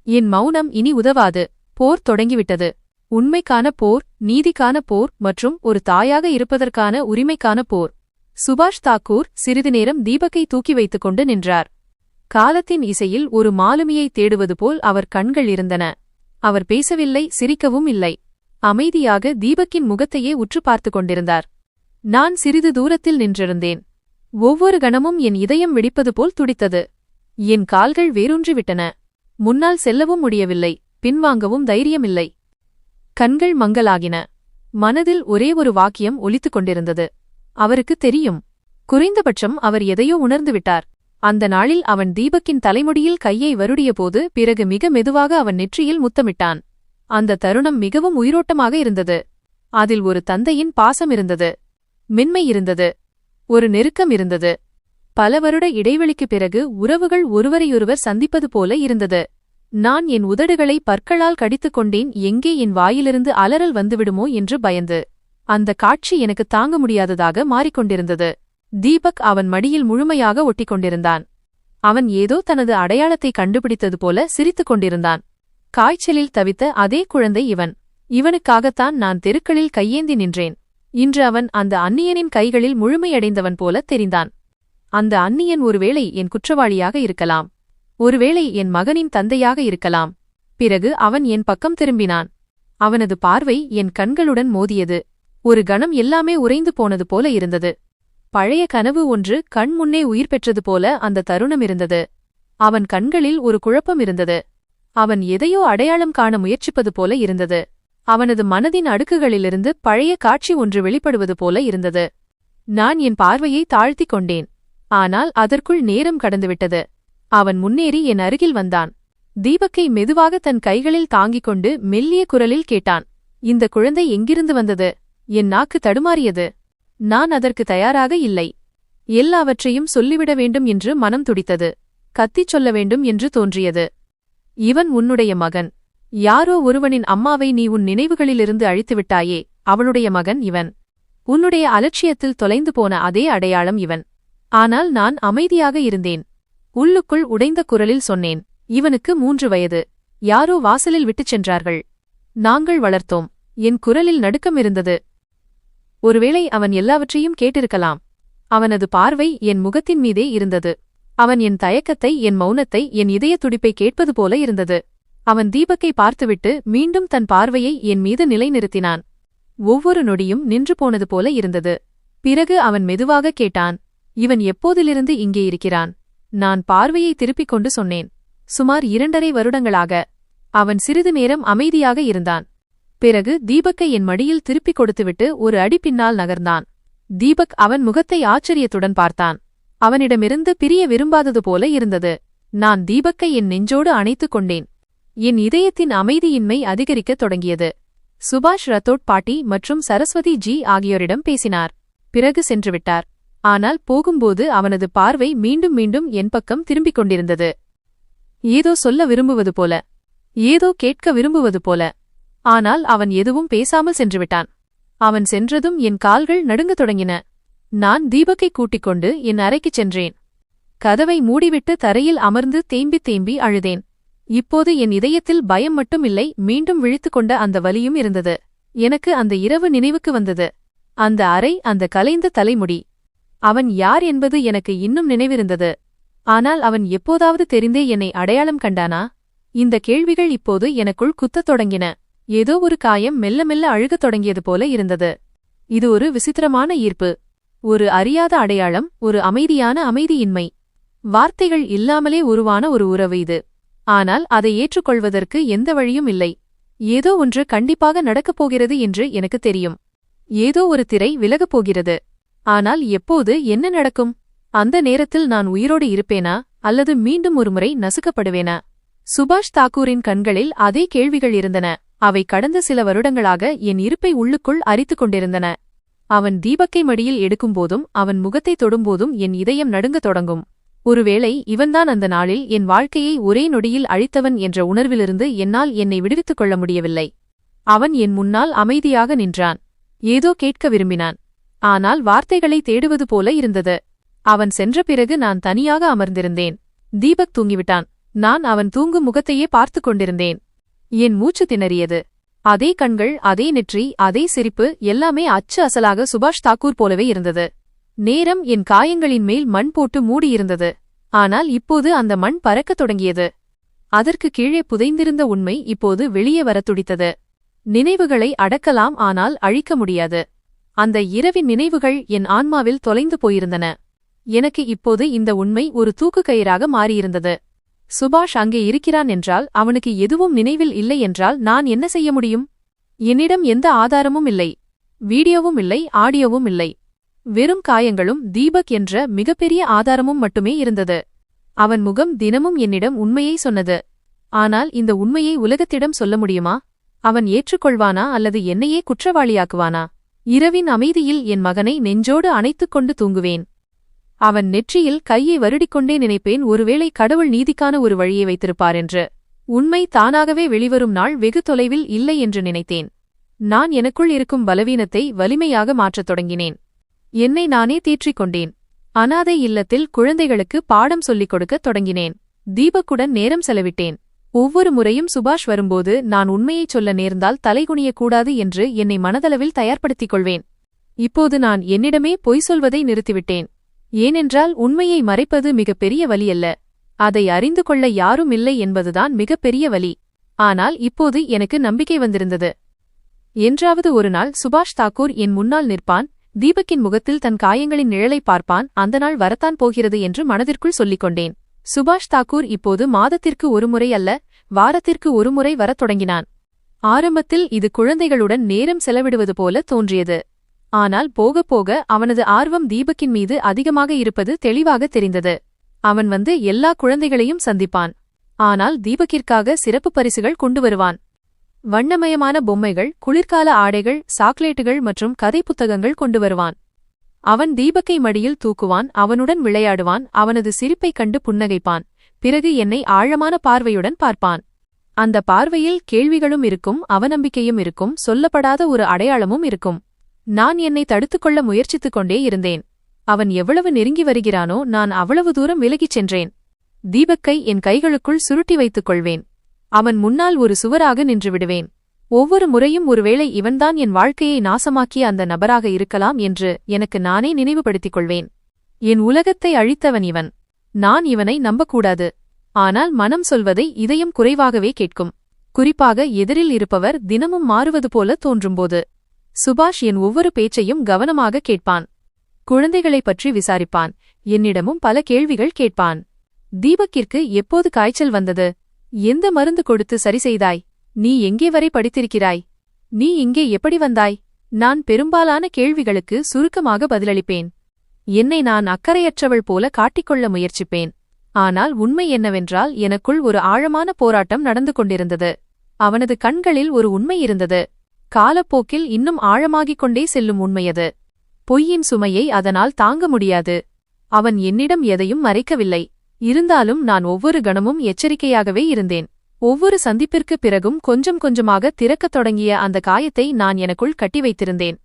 Speaker 1: என் மௌனம் இனி உதவாது. போர் தொடங்கிவிட்டது. உண்மைக்கான போர், நீதிக்கான போர் மற்றும் ஒரு தாயாக இருப்பதற்கான உரிமைக்கான போர். சுபாஷ் தாக்கூர் சிறிது நேரம் தீபக்கை தூக்கி வைத்துக் கொண்டு நின்றார். காலத்தின் இசையில் ஒரு மாலுமியை தேடுவது போல் அவர் கண்கள் இருந்தன. அவர் பேசவில்லை, சிரிக்கவும் இல்லை. அமைதியாக தீபக்கின் முகத்தையே உற்று பார்த்துக் கொண்டிருந்தார். நான் சிறிது தூரத்தில் நின்றிருந்தேன். ஒவ்வொரு கணமும் என் இதயம் வெடிப்பது போல் துடித்தது. என் கால்கள் வேரூன்றிவிட்டன. முன்னால் செல்லவும் முடியவில்லை, பின்வாங்கவும் தைரியமில்லை. கண்கள் மங்கலாகின. மனதில் ஒரே ஒரு வாக்கியம் ஒலித்துக் கொண்டிருந்தது. அவருக்கு தெரியும். குறைந்தபட்சம் அவர் எதையோ உணர்ந்துவிட்டார். அந்த நாளில் அவன் தீபக்கின் தலைமுடியில் கையை வருடியபோது பிறகு மிக மெதுவாக அவன் நெற்றியில் முத்தமிட்டான். அந்த தருணம் மிகவும் உயிரோட்டமாக இருந்தது. அதில் ஒரு தந்தையின் பாசம் இருந்தது. மென்மை இருந்தது. ஒரு நெருக்கம் இருந்தது. பல வருட இடைவெளிக்குப் பிறகு உறவுகள் ஒருவரையொருவர் சந்திப்பது போல இருந்தது. நான் என் உதடுகளை பற்களால் கடித்துக் கொண்டேன். எங்கே என் வாயிலிருந்து அலறல் வந்துவிடுமோ என்று பயந்து. அந்த காட்சி எனக்கு தாங்க முடியாததாக மாறிக்கொண்டிருந்தது. தீபக் அவன் மடியில் முழுமையாக ஒட்டிக்கொண்டிருந்தான். அவன் ஏதோ தனது அடையாளத்தை கண்டுபிடித்தது போல சிரித்துக் கொண்டிருந்தான். காய்ச்சலில் தவித்த அதே குழந்தை இவன். இவனுக்காகத்தான் நான் தெருக்களில் கையேந்தி நின்றேன். இன்று அவன் அந்த அந்நியனின் கைகளில் முழுமையடைந்தவன் போல தெரிந்தான். அந்த அந்நியன் ஒருவேளை என் குற்றவாளியாக இருக்கலாம். ஒருவேளை என் மகனின் தந்தையாக இருக்கலாம். பிறகு அவன் என் பக்கம் திரும்பினான். அவனது பார்வை என் கண்களுடன் மோதியது. ஒரு கணம் எல்லாமே உறைந்து போனது போல இருந்தது. பழைய கனவு ஒன்று கண் முன்னே உயிர் பெற்றது போல அந்த தருணம் இருந்தது. அவன் கண்களில் ஒரு குழப்பம் இருந்தது. அவன் எதையோ அடையாளம் காண முயற்சிப்பது போல இருந்தது. அவனது மனதின் அடுக்குகளிலிருந்து பழைய காட்சி ஒன்று வெளிப்படுவது போல இருந்தது. நான் என் பார்வையை தாழ்த்திக் கொண்டேன். ஆனால் அதற்குள் நேரம் கடந்துவிட்டது. அவன் முன்னேறி என் அருகில் வந்தான். தீபக்கை மெதுவாக தன் கைகளில் தாங்கிக் கொண்டு மெல்லிய குரலில் கேட்டான். இந்த குழந்தை எங்கிருந்து வந்தது? என் நாக்கு தடுமாறியது. நான் அதற்கு தயாராக இல்லை. எல்லாவற்றையும் சொல்லிவிட வேண்டும் என்று மனம் துடித்தது. கத்திச் சொல்ல வேண்டும் என்று தோன்றியது. இவன் உன்னுடைய மகன். யாரோ ஒருவனின் அம்மாவை நீ உன் நினைவுகளிலிருந்து அழித்துவிட்டாயே, அவளுடைய மகன் இவன். உன்னுடைய அலட்சியத்தில் தொலைந்து போன அதே அடையாளம் இவன். ஆனால் நான் அமைதியாக இருந்தேன். உள்ளுக்குள் உடைந்த குரலில் சொன்னேன், இவனுக்கு 3 வயது. யாரோ வாசலில் விட்டுச் சென்றார்கள். நாங்கள் வளர்த்தோம். என் குரலில் நடுக்கம் இருந்தது. ஒருவேளை அவன் எல்லாவற்றையும் கேட்டிருக்கலாம். அவனது பார்வை என் முகத்தின் மீதே இருந்தது. அவன் என் தயக்கத்தை, என் மௌனத்தை, என் இதய துடிப்பை கேட்பது போல இருந்தது. அவன் தீபக்கை பார்த்துவிட்டு மீண்டும் தன் பார்வையை என் மீது நிலைநிறுத்தினான். ஒவ்வொரு நொடியும் நின்று போனது போல இருந்தது. பிறகு அவன் மெதுவாக கேட்டான், இவன் எப்போதிலிருந்து இங்கே இருக்கிறான்? நான் பார்வையை திருப்பிக் கொண்டு சொன்னேன், சுமார் 2.5 வருடங்களாக. அவன் சிறிது நேரம் அமைதியாக இருந்தான். பிறகு தீபக்கை என் மடியில் திருப்பிக் கொடுத்துவிட்டு ஒரு அடி பின்னால் நகர்ந்தான். தீபக் அவன் முகத்தை ஆச்சரியத்துடன் பார்த்தான். அவனிடமிருந்து பிரிய விரும்பாதது போல இருந்தது. நான் தீபக்கை என் நெஞ்சோடு அணைத்துக் கொண்டேன். என் இதயத்தின் அமைதியின்மை அதிகரிக்கத் தொடங்கியது. சுபாஷ் ரத்தோட் பாட்டி மற்றும் சரஸ்வதி ஜி ஆகியோரிடம் பேசினார். பிறகு சென்றுவிட்டார். ஆனால் போகும்போது அவனது பார்வை மீண்டும் மீண்டும் என் பக்கம் திரும்பிக் கொண்டிருந்தது. ஏதோ சொல்ல விரும்புவது போல, ஏதோ கேட்க விரும்புவது போல. ஆனால் அவன் எதுவும் பேசாமல் சென்றுவிட்டான். அவன் சென்றதும் என் கால்கள் நடுங்கத் தொடங்கின. நான் தீபக்கை கூட்டிக் கொண்டு என் அறைக்குச் சென்றேன். கதவை மூடிவிட்டு தரையில் அமர்ந்து தேம்பி தேம்பி அழுதேன். இப்போது என் இதயத்தில் பயம் மட்டும் இல்லை, மீண்டும் விழித்துக் கொண்ட அந்த வலியும் இருந்தது. எனக்கு அந்த இரவு நினைவுக்கு வந்தது. அந்த அறை, அந்த கலைந்த தலைமுடி. அவன் யார் என்பது எனக்கு இன்னும் நினைவிருந்தது. ஆனால் அவன் எப்போதாவது தெரிந்தே என்னை அடையாளம் கண்டானா? இந்த கேள்விகள் இப்போது எனக்குள் குத்தத் தொடங்கின. ஏதோ ஒரு காயம் மெல்ல மெல்ல அழுகத் தொடங்கியது போல இருந்தது. இது ஒரு விசித்திரமான ஈர்ப்பு. ஒரு அறியாத அடையாளம், ஒரு அமைதியான அமைதியின்மை. வார்த்தைகள் இல்லாமலே உருவான ஒரு உறவு இது. ஆனால் அதை ஏற்றுக்கொள்வதற்கு எந்த வழியும் இல்லை. ஏதோ ஒன்று கண்டிப்பாக நடக்கப் போகிறது என்று எனக்கு தெரியும். ஏதோ ஒரு திரை விலகப் போகிறது. ஆனால் எப்போது, என்ன நடக்கும்? அந்த நேரத்தில் நான் உயிரோடு இருப்பேனா, அல்லது மீண்டும் ஒருமுறை நசுக்கப்படுவேனா? சுபாஷ் தாக்கூரின் கண்களில் அதே கேள்விகள் இருந்தன. அவை கடந்த சில வருடங்களாக என் இருப்பை உள்ளுக்குள் அரித்துக் கொண்டிருந்தன. அவன் தீபக்கை மடியில் எடுக்கும்போதும் அவன் முகத்தை தொடும்போதும் என் இதயம் நடுங்கத் தொடங்கும். ஒருவேளை இவன்தான் அந்த நாளில் என் வாழ்க்கையை ஒரே நொடியில் அழித்தவன் என்ற உணர்விலிருந்து என்னால் என்னை விடுவித்துக் கொள்ள முடியவில்லை. அவன் என் முன்னால் அமைதியாக நின்றான். ஏதோ கேட்க விரும்பினான். ஆனால் வார்த்தைகளை தேடுவது போல இருந்தது. அவன் சென்ற பிறகு நான் தனியாக அமர்ந்திருந்தேன். தீபக் தூங்கிவிட்டான். நான் அவன் தூங்கும் முகத்தையே பார்த்துக் கொண்டிருந்தேன். என் மூச்சு திணறியது. அதே கண்கள், அதே நெற்றி, அதே சிரிப்பு, எல்லாமே அச்சு அசலாக சுபாஷ் தாக்கூர் போலவே இருந்தது. நேரம் என் காயங்களின் மேல் மண் போட்டு மூடியிருந்தது. ஆனால் இப்போது அந்த மண் பறக்கத் தொடங்கியது. அதற்கு கீழே புதைந்திருந்த உண்மை இப்போது வெளியே வரத் துடித்தது. நினைவுகளை அடக்கலாம், ஆனால் அழிக்க முடியாது. அந்த இரவின் நினைவுகள் என் ஆன்மாவில் தொலைந்து போயிருந்தன. எனக்கு இப்போது இந்த உண்மை ஒரு தூக்குக்கயிறாக மாறியிருந்தது. சுபாஷ் அங்கே இருக்கிறான் என்றால், அவனுக்கு எதுவும் நினைவில் இல்லை என்றால் நான் என்ன செய்ய முடியும்? என்னிடம் எந்த ஆதாரமும் இல்லை. வீடியோவும் இல்லை, ஆடியோவும் இல்லை. வெறும் காயங்களும் தீபக் என்ற மிகப்பெரிய ஆதாரமும் மட்டுமே இருந்தது. அவன் முகம் தினமும் என்னிடம் உண்மையை சொன்னது. ஆனால் இந்த உண்மையை உலகத்திடம் சொல்ல முடியுமா? அவன் ஏற்றுக்கொள்வானா அல்லது என்னையே குற்றவாளியாக்குவானா? இரவின் அமைதியில் என் மகனை நெஞ்சோடு அணைத்துக் கொண்டு தூங்குவேன். அவன் நெற்றியில் கையை வருடிக்கொண்டே நினைப்பேன், ஒருவேளை கடவுள் நீதிக்கான ஒரு வழியை வைத்திருப்பார் என்று. உண்மை தானாகவே வெளிவரும் நாள் வெகு தொலைவில் இல்லை என்று நினைத்தேன். நான் எனக்குள் இருக்கும் பலவீனத்தை வலிமையாக மாற்றத் தொடங்கினேன். என்னை நானே தேற்றிக் கொண்டேன். அனாதை இல்லத்தில் குழந்தைகளுக்கு பாடம் சொல்லிக் கொடுக்கத் தொடங்கினேன். தீபக்குடன் நேரம் செலவிட்டேன். ஒவ்வொரு முறையும் சுபாஷ் வரும்போது நான் உண்மையைச் சொல்ல நேர்ந்தால் தலைகுனியக்கூடாது என்று என்னை மனதளவில் தயார்படுத்திக் கொள்வேன். இப்போது நான் என்னிடமே பொய் சொல்வதை நிறுத்திவிட்டேன். ஏனென்றால் உண்மையை மறைப்பது மிகப்பெரிய வலியல்ல. அதை அறிந்து கொள்ள யாரும் இல்லை என்பதுதான் மிகப்பெரிய வலி. ஆனால் இப்போது எனக்கு நம்பிக்கை வந்திருந்தது. என்றாவது ஒரு நாள் சுபாஷ் தாக்கூர் என் முன்னால் நிற்பான். தீபக்கின் முகத்தில் தன் காயங்களின் நிழலை பார்ப்பான். அந்த நாள் வரத்தான் போகிறது என்று மனதிற்குள் சொல்லிக் கொண்டேன். சுபாஷ் தாக்கூர் இப்போது மாதத்திற்கு ஒருமுறை அல்ல, வாரத்திற்கு ஒருமுறை வரத் தொடங்கினான். ஆரம்பத்தில் இது குழந்தைகளுடன் நேரம் செலவிடுவது போல தோன்றியது. ஆனால் போக போக அவனது ஆர்வம் தீபக்கின் மீது அதிகமாக இருப்பது தெளிவாக தெரிந்தது. அவன் வந்து எல்லா குழந்தைகளையும் சந்திப்பான். ஆனால் தீபக்கிற்காக சிறப்பு பரிசுகள் கொண்டு வருவான். வண்ணமயமான பொம்மைகள், குளிர்கால ஆடைகள், சாக்லேட்டுகள் மற்றும் கதை புத்தகங்கள் கொண்டு வருவான். அவன் தீபக்கை மடியில் தூக்குவான், அவனுடன் விளையாடுவான், அவனது சிரிப்பைக் கண்டு புன்னகைப்பான். பிறகு என்னை ஆழமான பார்வையுடன் பார்ப்பான். அந்த பார்வையில் கேள்விகளும் இருக்கும், அவநம்பிக்கையும் இருக்கும், சொல்லப்படாத ஒரு அடையாளமும் இருக்கும். நான் என்னை தடுத்துக்கொள்ள முயற்சித்துக் கொண்டே இருந்தேன். அவன் எவ்வளவு நெருங்கி வருகிறானோ நான் அவ்வளவு தூரம் விலகிச் சென்றேன். தீபக்கை என் கைகளுக்குள் சுருட்டி வைத்துக் கொள்வேன். அவன் முன்னால் ஒரு சுவராக நின்று விடுவேன். ஒவ்வொரு முறையும் ஒருவேளை இவன்தான் என் வாழ்க்கையை நாசமாக்கிய அந்த நபராக இருக்கலாம் என்று எனக்கு நானே நினைவுபடுத்திக் கொள்வேன். என் உலகத்தை அழித்தவன் இவன். நான் இவனை நம்பக்கூடாது. ஆனால் மனம் சொல்வதை இதயம் குறைவாகவே கேட்கும். குறிப்பாக எதிரில் இருப்பவர் தினமும் மாறுவது போல தோன்றும்போது. சுபாஷ் என் ஒவ்வொரு பேச்சையும் கவனமாக கேட்பான். குழந்தைகளைப் பற்றி விசாரிப்பான். என்னிடமும் பல கேள்விகள் கேட்பான். தீபக்கிற்கு எப்போது காய்ச்சல் வந்தது? எந்த மருந்து கொடுத்து சரி செய்தாய்? நீ எங்கே வரை படித்திருக்கிறாய்? நீ இங்கே எப்படி வந்தாய்? நான் பெரும்பாலான கேள்விகளுக்கு சுருக்கமாக பதிலளிப்பேன். என்னை நான் அக்கறையற்றவள் போல காட்டிக்கொள்ள முயற்சிப்பேன். ஆனால் உண்மை என்னவென்றால் எனக்குள் ஒரு ஆழமான போராட்டம் நடந்து கொண்டிருந்தது. அவனது கண்களில் ஒரு உண்மை இருந்தது. காலப்போக்கில் இன்னும் ஆழமாகிக் கொண்டே செல்லும் உண்மையது. பொய்யின் சுமையை அதனால் தாங்க முடியாது. அவன் என்னிடம் எதையும் மறைக்கவில்லை. இருந்தாலும் நான் ஒவ்வொரு கணமும் எச்சரிக்கையாகவே இருந்தேன். ஒவ்வொரு சந்திப்பிற்குப் பிறகும் கொஞ்சம் கொஞ்சமாக திறக்கத் தொடங்கிய அந்த காயத்தை நான் எனக்குள் கட்டி வைத்திருந்தேன்.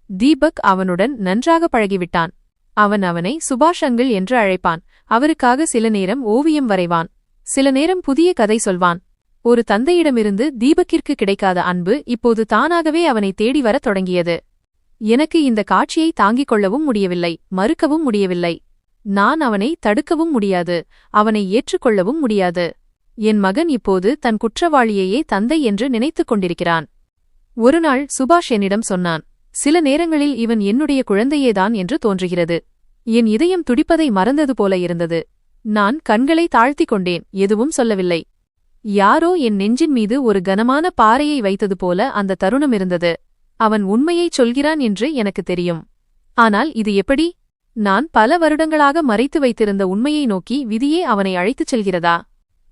Speaker 1: தீபக் அவனுடன் நன்றாக பழகிவிட்டான். அவன் அவனை சுபாஷ் அங்கிள் என்று அழைப்பான். அவருக்காக சில நேரம் ஓவியம் வரைவான். சில நேரம் புதிய கதை சொல்வான். ஒரு தந்தையிடமிருந்து தீபக்கிற்கு கிடைக்காத அன்பு இப்போது தானாகவே அவனை தேடி வரத் தொடங்கியது. எனக்கு இந்த காட்சியை தாங்கிக் கொள்ளவும் முடியவில்லை, மறுக்கவும் முடியவில்லை. நான் அவனை தடுக்கவும் முடியாது, அவனை ஏற்றுக்கொள்ளவும் முடியாது. என் மகன் இப்போது தன் குற்றவாளியையே தந்தை என்று நினைத்துக் கொண்டிருக்கிறான். ஒருநாள் சுபாஷ் என்னிடம் சொன்னான், சில நேரங்களில் இவன் என்னுடைய குழந்தையேதான் என்று தோன்றுகிறது. என் இதயம் துடிப்பதை மறந்தது போல இருந்தது. நான் கண்களை தாழ்த்திக் கொண்டேன், எதுவும் சொல்லவில்லை. யாரோ என் நெஞ்சின் மீது ஒரு கனமான பாறையை வைத்தது போல அந்த தருணம் இருந்தது. அவன் உண்மையைச் சொல்கிறான் என்று எனக்கு தெரியும். ஆனால் இது எப்படி? நான் பல வருடங்களாக மறைத்து வைத்திருந்த உண்மையை நோக்கி விதியே அவனை அழைத்துச் செல்கிறதா?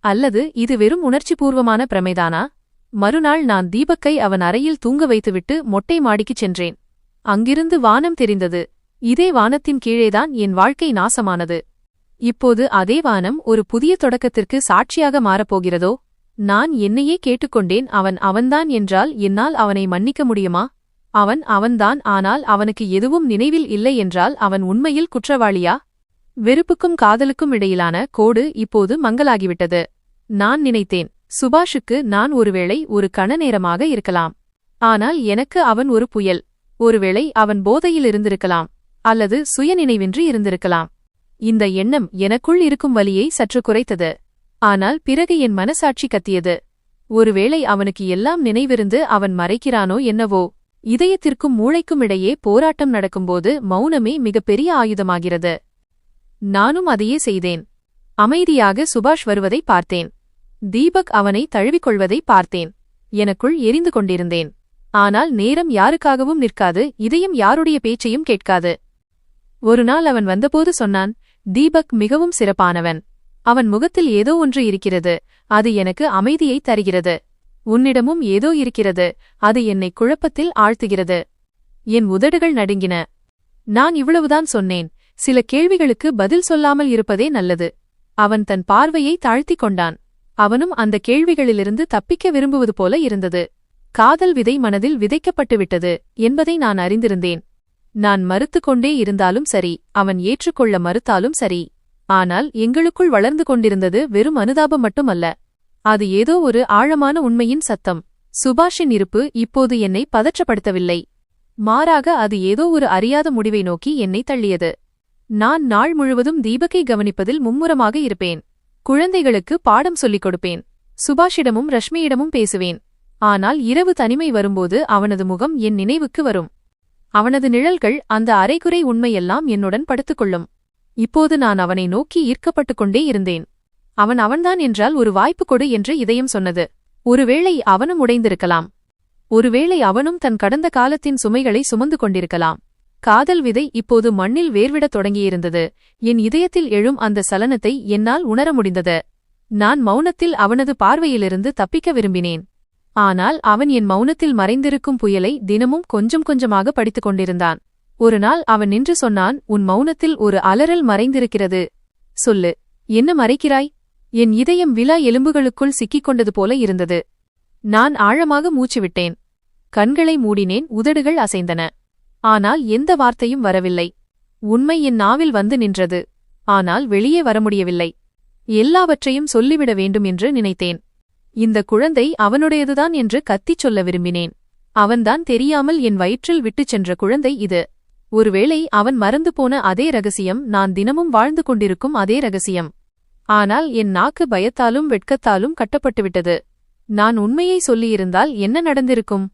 Speaker 1: அல்லது இது வெறும் உணர்ச்சிபூர்வமான பிரமைதானா? மறுநாள் நான் தீபக்கை அவன் அறையில் தூங்க வைத்துவிட்டு மொட்டை மாடிக்குச் சென்றேன். அங்கிருந்து வானம் தெரிந்தது. இதே வானத்தின் கீழேதான் என் வாழ்க்கை நாசமானது. இப்போது அதே வானம் ஒரு புதிய தொடக்கத்திற்கு சாட்சியாக மாறப்போகிறதோ? நான் என்னையே கேட்டுக்கொண்டேன், அவன்தான் என்றால் என்னால் அவனை மன்னிக்க முடியுமா? அவன்தான், ஆனால் அவனுக்கு எதுவும் நினைவில் இல்லை என்றால் அவன் உண்மையில் குற்றவாளியா? வெறுப்புக்கும் காதலுக்கும் இடையிலான கோடு இப்போது மங்கலாகிவிட்டது. நான் நினைத்தேன், சுபாஷுக்கு நான் ஒருவேளை ஒரு கண நேரமாக இருக்கலாம். ஆனால் எனக்கு அவன் ஒரு புயல். ஒருவேளை அவன் போதையில் இருந்திருக்கலாம், அல்லது சுயநினைவின்றி இருந்திருக்கலாம். இந்த எண்ணம் எனக்குள் இருக்கும் வலியை சற்று குறைத்தது. ஆனால் பிறகு என் மனசாட்சி கத்தியது. ஒருவேளை அவனுக்கு எல்லாம் நினைவிருந்து அவன் மறைக்கிறானோ என்னவோ? இதயத்திற்கும் மூளைக்கும் இடையே போராட்டம் நடக்கும்போது மௌனமே மிகப்பெரிய ஆயுதமாகிறது. நானும் அதையே செய்தேன். அமைதியாக சுபாஷ் வருவதை பார்த்தேன். தீபக் அவனை தழுவிக்கொள்வதை பார்த்தேன். எனக்குள் எரிந்து கொண்டிருந்தேன். ஆனால் நேரம் யாருக்காகவும் நிற்காது, இதயம் யாருடைய பேச்சையும் கேட்காது. ஒருநாள் அவன் வந்தபோது சொன்னான், தீபக் மிகவும் சிறப்பானவன். அவன் முகத்தில் ஏதோ ஒன்று இருக்கிறது, அது எனக்கு அமைதியை தருகிறது. உன்னிடமும் ஏதோ இருக்கிறது, அது என்னை குழப்பத்தில் ஆழ்த்துகிறது. என் உதடுகள் நடுங்கின. நான் இவ்வளவுதான் சொன்னேன், சில கேள்விகளுக்கு பதில் சொல்லாமல் இருப்பதே நல்லது. அவன் தன் பார்வையை தாழ்த்திக் கொண்டான். அவனும் அந்த கேள்விகளிலிருந்து தப்பிக்க விரும்புவது போல இருந்தது. காதல் விதை மனதில் விதைக்கப்பட்டுவிட்டது என்பதை நான் அறிந்திருந்தேன். நான் மறுத்துக்கொண்டே இருந்தாலும் சரி, அவன் ஏற்றுக்கொள்ள மறுத்தாலும் சரி. ஆனால் எங்களுக்குள் வளர்ந்து கொண்டிருந்தது வெறும் அனுதாபம் மட்டுமல்ல. அது ஏதோ ஒரு ஆழமான உண்மையின் சத்தம். சுபாஷின் இருப்பு இப்போது என்னை பதற்றப்படுத்தவில்லை. மாறாக அது ஏதோ ஒரு அறியாத முடிவை நோக்கி என்னை தள்ளியது. நான் நாள் முழுவதும் தீபக்கை கவனிப்பதில் மும்முரமாக இருப்பேன். குழந்தைகளுக்கு பாடம் சொல்லிக் கொடுப்பேன். சுபாஷிடமும் ரஷ்மியிடமும் பேசுவேன். ஆனால் இரவு தனிமை வரும்போது அவனது முகம் என் நினைவுக்கு வரும். அவனது நிழல்கள், அந்த அரைகுறை உண்மையெல்லாம் என்னுடன் படுத்துக்கொள்ளும். இப்போது நான் அவனை நோக்கி ஈர்க்கப்பட்டுக் கொண்டே இருந்தேன். அவன்தான் என்றால் ஒரு வாய்ப்பு கொடு என்று இதயம் சொன்னது. ஒருவேளை அவனும் உடைந்திருக்கலாம். ஒருவேளை அவனும் தன் கடந்த காலத்தின் சுமைகளை சுமந்து கொண்டிருக்கலாம். காதல் விதை இப்போது மண்ணில் வேர்விடத் தொடங்கியிருந்தது. என் இதயத்தில் எழும் அந்த சலனத்தை என்னால் உணர முடிந்தது. நான் மௌனத்தில் அவனது பார்வையிலிருந்து தப்பிக்க விரும்பினேன். ஆனால் அவன் என் மௌனத்தில் மறைந்திருக்கும் புயலை தினமும் கொஞ்சம் கொஞ்சமாக படித்துக் கொண்டிருந்தான். ஒரு நாள் அவன் நின்று சொன்னான், உன் மௌனத்தில் ஒரு அலறல் மறைந்திருக்கிறது. சொல்லு, என்ன மறைக்கிறாய்? என் இதயம் விலா எலும்புகளுக்குள் சிக்கிக் கொண்டது போல இருந்தது. நான் ஆழமாக மூச்சுவிட்டேன். கண்களை மூடினேன், உதடுகள் அசைந்தன. ஆனால் எந்த வார்த்தையும் வரவில்லை. உண்மை என் நாவில் வந்து நின்றது. ஆனால் வெளியே வர முடியவில்லை. எல்லாவற்றையும் சொல்லிவிட வேண்டும் என்று நினைத்தேன். இந்த குழந்தை அவனுடையதுதான் என்று கத்திச் சொல்ல விரும்பினேன். அவன்தான் தெரியாமல் என் வயிற்றில் விட்டுச் சென்ற குழந்தை இது. ஒருவேளை அவன் மறந்து போன அதே ரகசியம், நான் தினமும் வாழ்ந்து கொண்டிருக்கும் அதே ரகசியம். ஆனால் என் நாக்கு பயத்தாலும் வெட்கத்தாலும் கட்டப்பட்டுவிட்டது. நான் உண்மையை சொல்லியிருந்தால் என்ன நடந்திருக்கும்?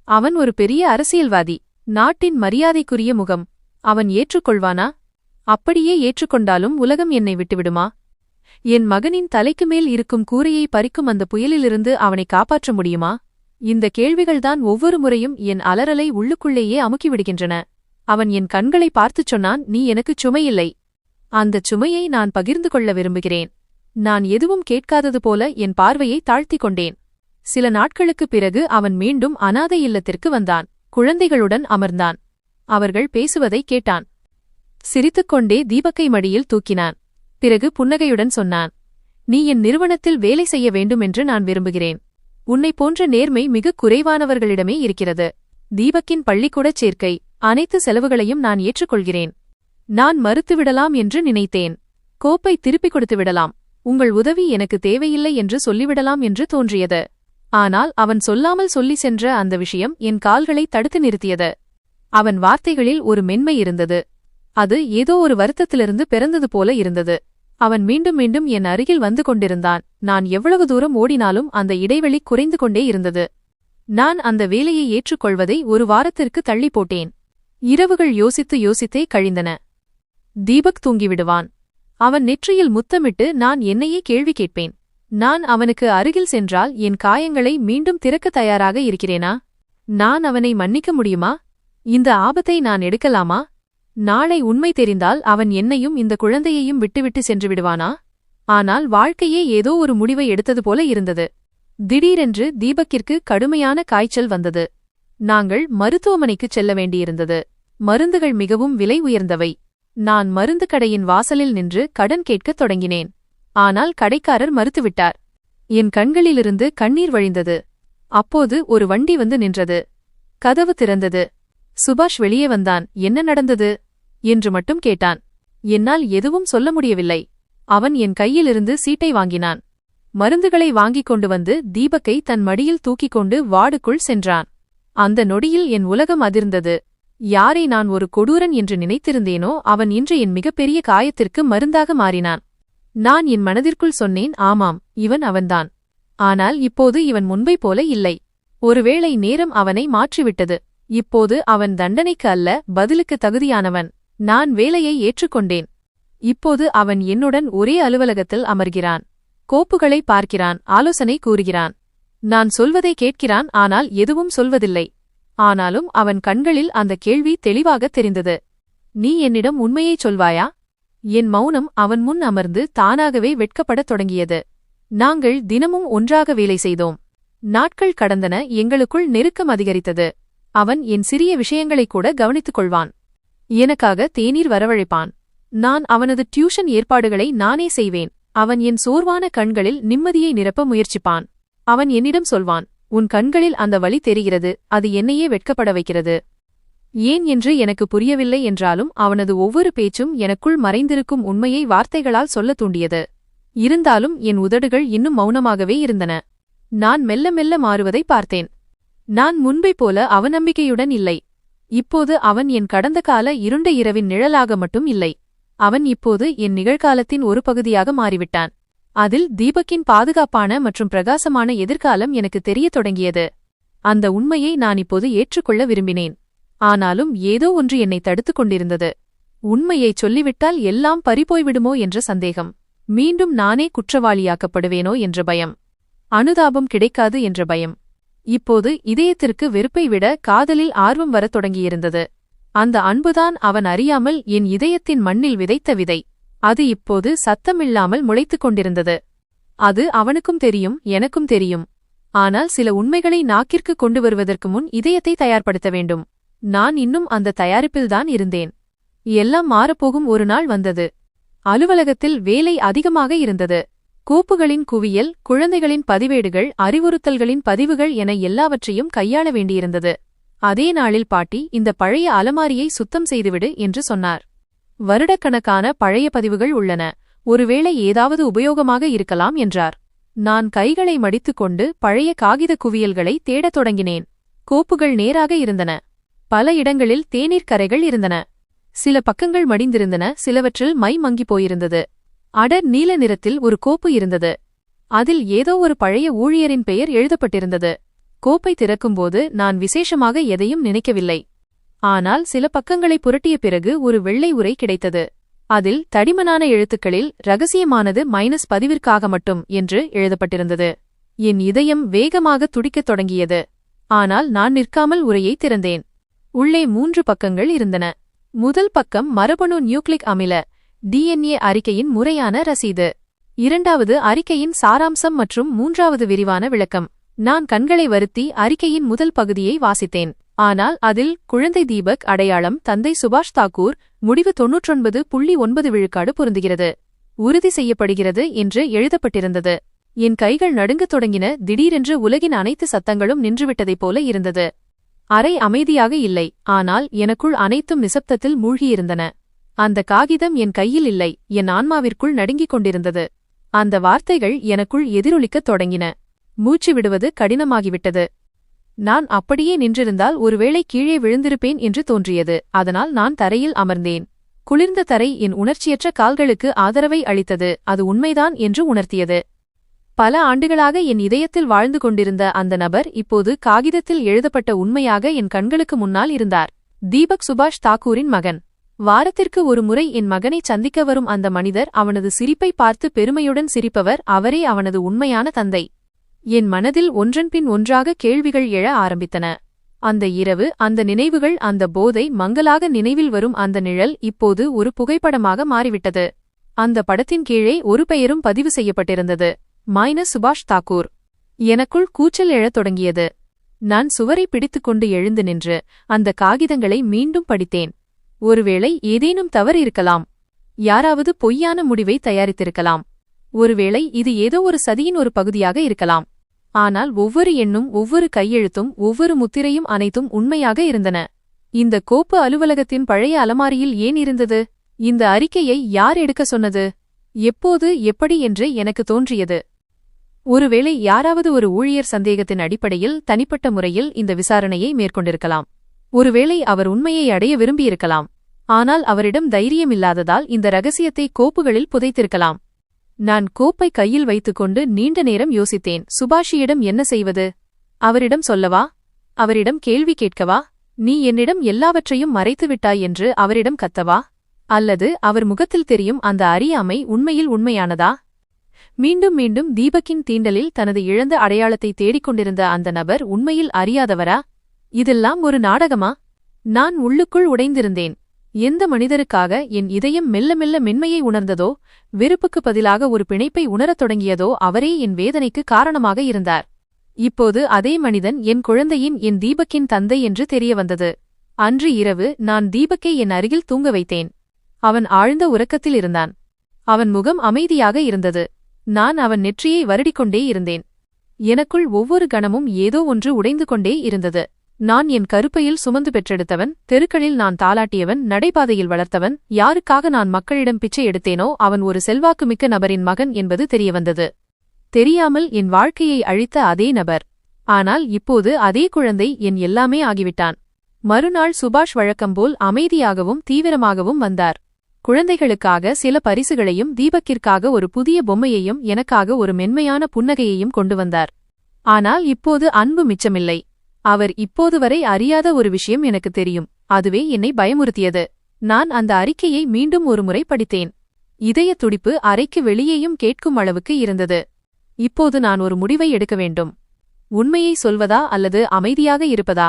Speaker 1: அவன் ஒரு பெரிய அரசியல்வாதி, நாட்டின் மரியாதைக்குரிய முகம். அவன் ஏற்றுக்கொள்வானா? அப்படியே ஏற்றுக்கொண்டாலும் உலகம் என்னை விட்டுவிடுமா? என் மகனின் தலைக்கு மேல் இருக்கும் கூரையை பறிக்கும் அந்த புயலிலிருந்து அவனை காப்பாற்ற முடியுமா? இந்த கேள்விகள்தான் ஒவ்வொரு முறையும் என் அலறலை உள்ளுக்குள்ளேயே அமுக்கிவிடுகின்றன. அவன் என் கண்களை பார்த்துச் சொன்னான், நீ எனக்குச் சுமையில்லை. அந்தச் சுமையை நான் பகிர்ந்து கொள்ள விரும்புகிறேன். நான் எதுவும் கேட்காதது போல என் பார்வையை தாழ்த்திக் கொண்டேன். சில நாட்களுக்குப் பிறகு அவன் மீண்டும் அனாதை இல்லத்திற்கு வந்தான். குழந்தைகளுடன் அமர்ந்தான். அவர்கள் பேசுவதை கேட்டான். சிரித்துக்கொண்டே தீபக்கை மடியில் தூக்கினான். பிறகு புன்னகையுடன் சொன்னான், நீ என் நிறுவனத்தில் வேலை செய்ய வேண்டுமென்று நான் விரும்புகிறேன். உன்னைப் போன்ற நேர்மை மிகக் குறைவானவர்களிடமே இருக்கிறது. தீபக்கின் பள்ளிக்கூடச் சேர்க்கை, அனைத்து செலவுகளையும் நான் ஏற்றுக்கொள்கிறேன். நான் மறுத்துவிடலாம் என்று நினைத்தேன். கோப்பை திருப்பிக் கொடுத்து விடலாம். உங்கள் உதவி எனக்கு தேவையில்லை என்று சொல்லிவிடலாம் என்று தோன்றியது. ஆனால் அவன் சொல்லாமல் சொல்லி சென்ற அந்த விஷயம் என் கால்களை தடுத்து நிறுத்தியது. அவன் வார்த்தைகளில் ஒரு மென்மை இருந்தது. அது ஏதோ ஒரு வருத்தத்திலிருந்து பிறந்தது போல இருந்தது. அவன் மீண்டும் மீண்டும் என் அருகில் வந்து கொண்டிருந்தான். நான் எவ்வளவு தூரம் ஓடினாலும் அந்த இடைவெளி குறைந்து கொண்டே இருந்தது. நான் அந்த வேலையை ஏற்றுக்கொள்வதை ஒரு வாரத்திற்கு தள்ளி போட்டேன். இரவுகள் யோசித்து யோசித்தே கழிந்தன. தீபக் தூங்கிவிடுவான். அவன் நெற்றியில் முத்தமிட்டு நான் என்னையே கேள்வி கேட்பேன். நான் அவனுக்கு அருகில் சென்றால் என் காயங்களை மீண்டும் திறக்க தயாராக இருக்கிறேனா? நான் அவனை மன்னிக்க முடியுமா? இந்த ஆபத்தை நான் எடுக்கலாமா? நாளை உண்மை தெரிந்தால் அவன் என்னையும் இந்த குழந்தையையும் விட்டுவிட்டு சென்று விடுவானா? ஆனால் வாழ்க்கையே ஏதோ ஒரு முடிவை எடுத்தது போல இருந்தது. திடீரென்று தீபக்கிற்கு கடுமையான காய்ச்சல் வந்தது. நாங்கள் மருத்துவமனைக்குச் செல்ல வேண்டியிருந்தது. மருந்துகள் மிகவும் விலை உயர்ந்தவை. நான் மருந்து கடையின் வாசலில் நின்று கடன் கேட்கத் தொடங்கினேன். ஆனால் கடைக்காரர் மறுத்துவிட்டார். என் கண்களிலிருந்து கண்ணீர் வழிந்தது. அப்போது ஒரு வண்டி வந்து நின்றது. கதவு திறந்தது. சுபாஷ் வெளியே வந்தான். என்ன நடந்தது என்று மட்டும் கேட்டான். என்னால் எதுவும் சொல்ல முடியவில்லை. அவன் என் கையிலிருந்து சீட்டை வாங்கினான். மருந்துகளை வாங்கிக் கொண்டு வந்து தீபக்கை தன் மடியில் தூக்கிக் கொண்டு வார்டுக்குள் சென்றான். அந்த நொடியில் என் உலகம் அதிர்ந்தது. யாரை நான் ஒரு கொடூரன் என்று நினைத்திருந்தேனோ அவன் இன்று என் மிகப்பெரிய காயத்திற்கு மருந்தாக மாறினான். நான் என் மனதிற்குள் சொன்னேன், ஆமாம், இவன் அவன்தான். ஆனால் இப்போது இவன் முன்பை போல இல்லை. ஒருவேளை நேரம் அவனை மாற்றிவிட்டது. இப்போது அவன் தண்டனைக்கு அல்ல, பதிலுக்கு தகுதியானவன். நான் வேலையை ஏற்றுக்கொண்டேன். இப்போது அவன் என்னுடன் ஒரே அலுவலகத்தில் அமர்கிறான். கோப்புகளை பார்க்கிறான், ஆலோசனை கூறுகிறான். நான் சொல்வதை கேட்கிறான், ஆனால் எதுவும் சொல்வதில்லை. ஆனாலும் அவன் கண்களில் அந்த கேள்வி தெளிவாகத் தெரிந்தது. நீ என்னிடம் உண்மையைச் சொல்வாயா? என் மௌனம் அவன் முன் அமர்ந்து தானாகவே வெட்கப்படத் தொடங்கியது. நாங்கள் தினமும் ஒன்றாக வேலை செய்தோம். நாட்கள் கடந்தன, எங்களுக்குள் நெருக்கம் அதிகரித்தது. அவன் என் சிறிய விஷயங்களைக் கூட கவனித்துக் கொள்வான். எனக்காக தேநீர் வரவழைப்பான். நான் அவனது டியூஷன் ஏற்பாடுகளை நானே செய்வேன். அவன் என் சோர்வான கண்களில் நிம்மதியை நிரப்ப முயற்சிப்பான். அவன் என்னிடம் சொல்வான், உன் கண்களில் அந்த வலி தெரிகிறது, அது என்னையே வெட்கப்பட வைக்கிறது. ஏன் என்று எனக்கு புரியவில்லை என்றாலும் அவனது ஒவ்வொரு பேச்சும் எனக்குள் மறைந்திருக்கும் உண்மையை வார்த்தைகளால் சொல்லத் தூண்டியது. இருந்தாலும் என் உதடுகள் இன்னும் மௌனமாகவே இருந்தன. நான் மெல்ல மெல்ல மாறுவதை பார்த்தேன். நான் முன்பைப் போல அவநம்பிக்கையுடன் இல்லை. இப்போது அவன் என் கடந்த கால இருண்ட இரவின் நிழலாக மட்டும் இல்லை. அவன் இப்போது என் நிகழ்காலத்தின் ஒரு பகுதியாக மாறிவிட்டான். அதில் தீபக்கின் பாதுகாப்பான மற்றும் பிரகாசமான எதிர்காலம் எனக்கு தெரியத் தொடங்கியது. அந்த உண்மையை நான் இப்போது ஏற்றுக்கொள்ள விரும்பினேன். ஆனாலும் ஏதோ ஒன்று என்னை தடுத்துக் கொண்டிருந்தது. உண்மையைச் சொல்லிவிட்டால் எல்லாம் பறிபோய்விடுமோ என்ற சந்தேகம். மீண்டும் நானே குற்றவாளியாக்கப்படுவேனோ என்ற பயம். அனுதாபம் கிடைக்காது என்ற பயம். இப்போது இதயத்திற்கு வெறுப்பை விட காதலில் ஆர்வம் வரத் தொடங்கியிருந்தது. அந்த அன்புதான் அவன் அறியாமல் என் இதயத்தின் மண்ணில் விதைத்த விதை. அது இப்போது சத்தமில்லாமல் முளைத்துக் கொண்டிருந்தது. அது அவனுக்கும் தெரியும், எனக்கும் தெரியும். ஆனால் சில உண்மைகளை நாக்கிற்கு கொண்டு வருவதற்கு முன் இதயத்தை தயார்படுத்த வேண்டும். நான் இன்னும் அந்த தயாரிப்பில்தான் இருந்தேன். எல்லாம் மாறப்போகும் ஒரு நாள் வந்தது. அலுவலகத்தில் வேலை அதிகமாக இருந்தது. கோப்புகளின் குவியல், குழந்தைகளின் பதிவேடுகள், அறிவுறுத்தல்களின் பதிவுகள் என எல்லாவற்றையும் கையாள வேண்டியிருந்தது. அதே நாளில் பாட்டி, இந்த பழைய அலமாரியை சுத்தம் செய்துவிடு என்று சொன்னார். வருடக்கணக்கான பழைய பதிவுகள் உள்ளன, ஒருவேளை ஏதாவது உபயோகமாக இருக்கலாம் என்றார். நான் கைகளை மடித்துக்கொண்டு பழைய காகித குவியல்களை தேடத் தொடங்கினேன். கோப்புகள் நேராக இருந்தன. பல இடங்களில் தேநீர் கரைகள் இருந்தன. சில பக்கங்கள் மடிந்திருந்தன, சிலவற்றில் மை மங்கிப் போயிருந்தது. அடர் நீல நிறத்தில் ஒரு கோப்பு இருந்தது. அதில் ஏதோ ஒரு பழைய ஊழியரின் பெயர் எழுதப்பட்டிருந்தது. கோப்பை திறக்கும்போது நான் விசேஷமாக எதையும் நினைக்கவில்லை. ஆனால் சில பக்கங்களை புரட்டிய பிறகு ஒரு வெள்ளை உரை கிடைத்தது. அதில் தடிமனான எழுத்துக்களில் ரகசியமானது -பதிவிற்காக மட்டும் என்று எழுதப்பட்டிருந்தது. என் இதயம் வேகமாக துடிக்கத் தொடங்கியது. ஆனால் நான் நிற்காமல் உரையை திறந்தேன். உள்ளே 3 பக்கங்கள் இருந்தன. முதல் பக்கம் மரபணு நியூக்ளிக் அமில DNA அறிக்கையின் முறையான ரசீது. இரண்டாவது அறிக்கையின் சாராம்சம் மற்றும் மூன்றாவது விரிவான விளக்கம். நான் கண்களை வருத்தி அறிக்கையின் முதல் பகுதியை வாசித்தேன். ஆனால் அதில் குழந்தை தீபக் அடையாளம் தந்தை சுபாஷ் தாக்கூர், முடிவு 99.9 விழுக்காடு பொருந்துகிறது, உறுதி செய்யப்படுகிறது என்று எழுதப்பட்டிருந்தது. என் கைகள் நடுங்கத் தொடங்கின. திடீரென்று உலகின் அனைத்து சத்தங்களும் நின்றுவிட்டதைப் போல இருந்தது. அறை அமைதியாக இல்லை, ஆனால் எனக்குள் அனைத்தும் நிசப்தத்தில் மூழ்கியிருந்தன. அந்த காகிதம் என் கையில் இல்லை, என் ஆன்மாவிற்குள் நடுங்கிக் கொண்டிருந்தது. அந்த வார்த்தைகள் எனக்குள் எதிரொலிக்கத் தொடங்கின. மூச்சு விடுவது கடினமாகிவிட்டது. நான் அப்படியே நின்றிருந்தால் ஒருவேளை கீழே விழுந்திருப்பேன் என்று தோன்றியது. அதனால் நான் தரையில் அமர்ந்தேன். குளிர்ந்த தரை என் உணர்ச்சியற்ற கால்களுக்கு ஆதரவை அளித்தது. அது உண்மைதான் என்று உணர்த்தியது. பல ஆண்டுகளாக என் இதயத்தில் வாழ்ந்து கொண்டிருந்த அந்த நபர் இப்போது காகிதத்தில் எழுதப்பட்ட உண்மையாக என் கண்களுக்கு முன்னால் இருந்தார். தீபக் சுபாஷ் தாக்கூரின் மகன். வாரத்திற்கு ஒரு முறை என் மகனை சந்திக்க வரும் அந்த மனிதர், அவனது சிரிப்பை பார்த்து பெருமையுடன் சிரிப்பவர், அவரே அவனது உண்மையான தந்தை. என் மனதில் ஒன்றன்பின் ஒன்றாக கேள்விகள் எழ ஆரம்பித்தன. அந்த இரவு, அந்த நினைவுகள், அந்த போதை, மங்கலாக நினைவில் வரும் அந்த நிழல் இப்போது ஒரு புகைப்படமாக மாறிவிட்டது. அந்த படத்தின் கீழே ஒரு பெயரும் பதிவு செய்யப்பட்டிருந்தது, -சுபாஷ் தாக்கூர். எனக்குள் கூச்சல் எழத் தொடங்கியது. நான் சுவரை பிடித்துக்கொண்டு எழுந்து நின்று அந்த காகிதங்களை மீண்டும் படித்தேன். ஒருவேளை ஏதேனும் தவறு இருக்கலாம். யாராவது பொய்யான முடிவை தயாரித்திருக்கலாம். ஒருவேளை இது ஏதோ ஒரு சதியின் ஒரு பகுதியாக இருக்கலாம். ஆனால் ஒவ்வொரு எண்ணும், ஒவ்வொரு கையெழுத்தும், ஒவ்வொரு முத்திரையும் அனைத்தும் உண்மையாக இருந்தன. இந்த கோப்பு அலுவலகத்தின் பழைய அலமாரியில் ஏன் இருந்தது? இந்த அறிக்கையை யார் எடுக்க சொன்னது? எப்போது, எப்படி என்று எனக்கு தோன்றியது. ஒருவேளை யாராவது ஒரு ஊழியர் சந்தேகத்தின் அடிப்படையில் தனிப்பட்ட முறையில் இந்த விசாரணையை மேற்கொண்டிருக்கலாம். ஒருவேளை அவர் உண்மையை அடைய விரும்பியிருக்கலாம். ஆனால் அவரிடம் தைரியமில்லாததால் இந்த ரகசியத்தை கோப்புகளில் புதைத்திருக்கலாம். நான் கோப்பை கையில் வைத்துக்கொண்டு நீண்ட நேரம் யோசித்தேன். சுபாஷியிடம் என்ன செய்வது? அவரிடம் சொல்லவா? அவரிடம் கேள்வி கேட்கவா? நீ என்னிடம் எல்லாவற்றையும் மறைத்துவிட்டாய் என்று அவரிடம் கத்தவா? அல்லது அவர் முகத்தில் தெரியும் அந்த அறியாமை உண்மையில் உண்மையானதா? மீண்டும் மீண்டும் தீபக்கின் தீண்டலில் தனது இழந்த அடையாளத்தை தேடிக்கொண்டிருந்த அந்த நபர் உண்மையில் அறியாதவரா? இதெல்லாம் ஒரு நாடகமா? நான் உள்ளுக்குள் உடைந்திருந்தேன். எந்த மனிதருக்காக என் இதயம் மெல்ல மெல்ல மென்மையை உணர்ந்ததோ, வெறுப்புக்கு பதிலாக ஒரு பிணைப்பை உணரத் தொடங்கியதோ, அவரே என் வேதனைக்கு காரணமாக இருந்தார். இப்போது அதே மனிதன் என் குழந்தையின், என் தீபக்கின் தந்தை என்று தெரியவந்தது. அன்று இரவு நான் தீபக்கை என் அருகில் தூங்க வைத்தேன். அவன் ஆழ்ந்த உறக்கத்தில் இருந்தான். அவன் முகம் அமைதியாக இருந்தது. நான் அவன் நெற்றியை வருடிக்கொண்டே இருந்தேன். எனக்குள் ஒவ்வொரு கணமும் ஏதோ ஒன்று உடைந்து கொண்டே இருந்தது. நான் என் கருப்பையில் சுமந்து பெற்றெடுத்தவன், தெருக்களில் நான் தாலாட்டியவன், நடைபாதையில் வளர்த்தவன், யாருக்காக நான் மக்களிடம் பிச்சை எடுத்தேனோ அவன் ஒரு செல்வாக்குமிக்க நபரின் மகன் என்பது தெரியவந்தது. தெரியாமல் என் வாழ்க்கையை அழித்த அதே நபர். ஆனால் இப்போது அதே குழந்தை என் எல்லாமே ஆகிவிட்டான். மறுநாள் சுபாஷ் வழக்கம்போல் அமைதியாகவும் தீவிரமாகவும் வந்தார். குழந்தைகளுக்காக சில பரிசுகளையும், தீபக்கிற்காக ஒரு புதிய பொம்மையையும், எனக்காக ஒரு மென்மையான புன்னகையையும் கொண்டு வந்தார். ஆனால் இப்போது அன்பு மிச்சமில்லை. அவர் இப்போது வரை அறியாத ஒரு விஷயம் எனக்கு தெரியும். அதுவே என்னை பயமுறுத்தியது. நான் அந்த அறிக்கையை மீண்டும் ஒருமுறை படித்தேன். இதய துடிப்பு அறைக்கு வெளியேயும் கேட்கும் அளவுக்கு இருந்தது. இப்போது நான் ஒரு முடிவை எடுக்க வேண்டும். உண்மையை சொல்வதா அல்லது அமைதியாக இருப்பதா?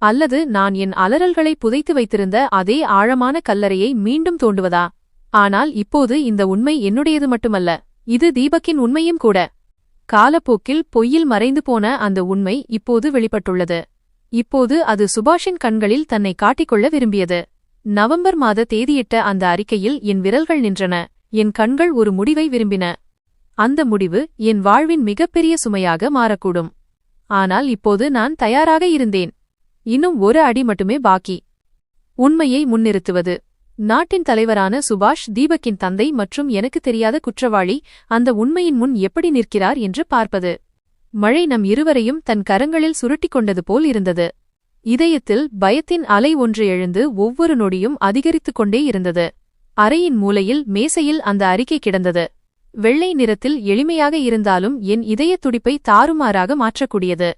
Speaker 1: அல்லது நான் என் அலறல்களை புதைத்து வைத்திருந்த அதே ஆழமான கல்லறையை மீண்டும் தோண்டுவதா? ஆனால் இப்போது இந்த உண்மை என்னுடையது மட்டுமல்ல, இது தீபக்கின் உண்மையும் கூட. காலப்போக்கில் பொய்யில் மறைந்து போன அந்த உண்மை இப்போது வெளிப்பட்டுள்ளது. இப்போது அது சுபாஷின் கண்களில் தன்னை காட்டிக்கொள்ள விரும்பியது. நவம்பர் மாத தேதியிட்ட அந்த அறிக்கையில் என் விரல்கள் நின்றன. என் கண்கள் ஒரு முடிவை விரும்பின. அந்த முடிவு என் வாழ்வின் மிகப்பெரிய சுமையாக மாறக்கூடும். ஆனால் இப்போது நான் தயாராக இருந்தேன். இன்னும் ஒரு அடி மட்டுமே பாக்கி. உண்மையை முன்னிறுத்துவது. நாட்டின் தலைவரான சுபாஷ் தீபக்கின் தந்தை மற்றும் எனக்கு தெரியாத குற்றவாளி அந்த உண்மையின் முன் எப்படி நிற்கிறார் என்று பார்ப்பது. மழை நம் இருவரையும் தன் கரங்களில் சுருட்டிக் கொண்டது போல் இருந்தது. இதயத்தில் பயத்தின் அலை ஒன்று எழுந்து ஒவ்வொரு நொடியும் அதிகரித்துக் கொண்டே இருந்தது. அறையின் மூலையில் மேசையில் அந்த அறிக்கை கிடந்தது. வெள்ளை நிறத்தில் எளிமையாக இருந்தாலும் என் இதயத் துடிப்பை தாறுமாறாக மாற்றக்கூடியது.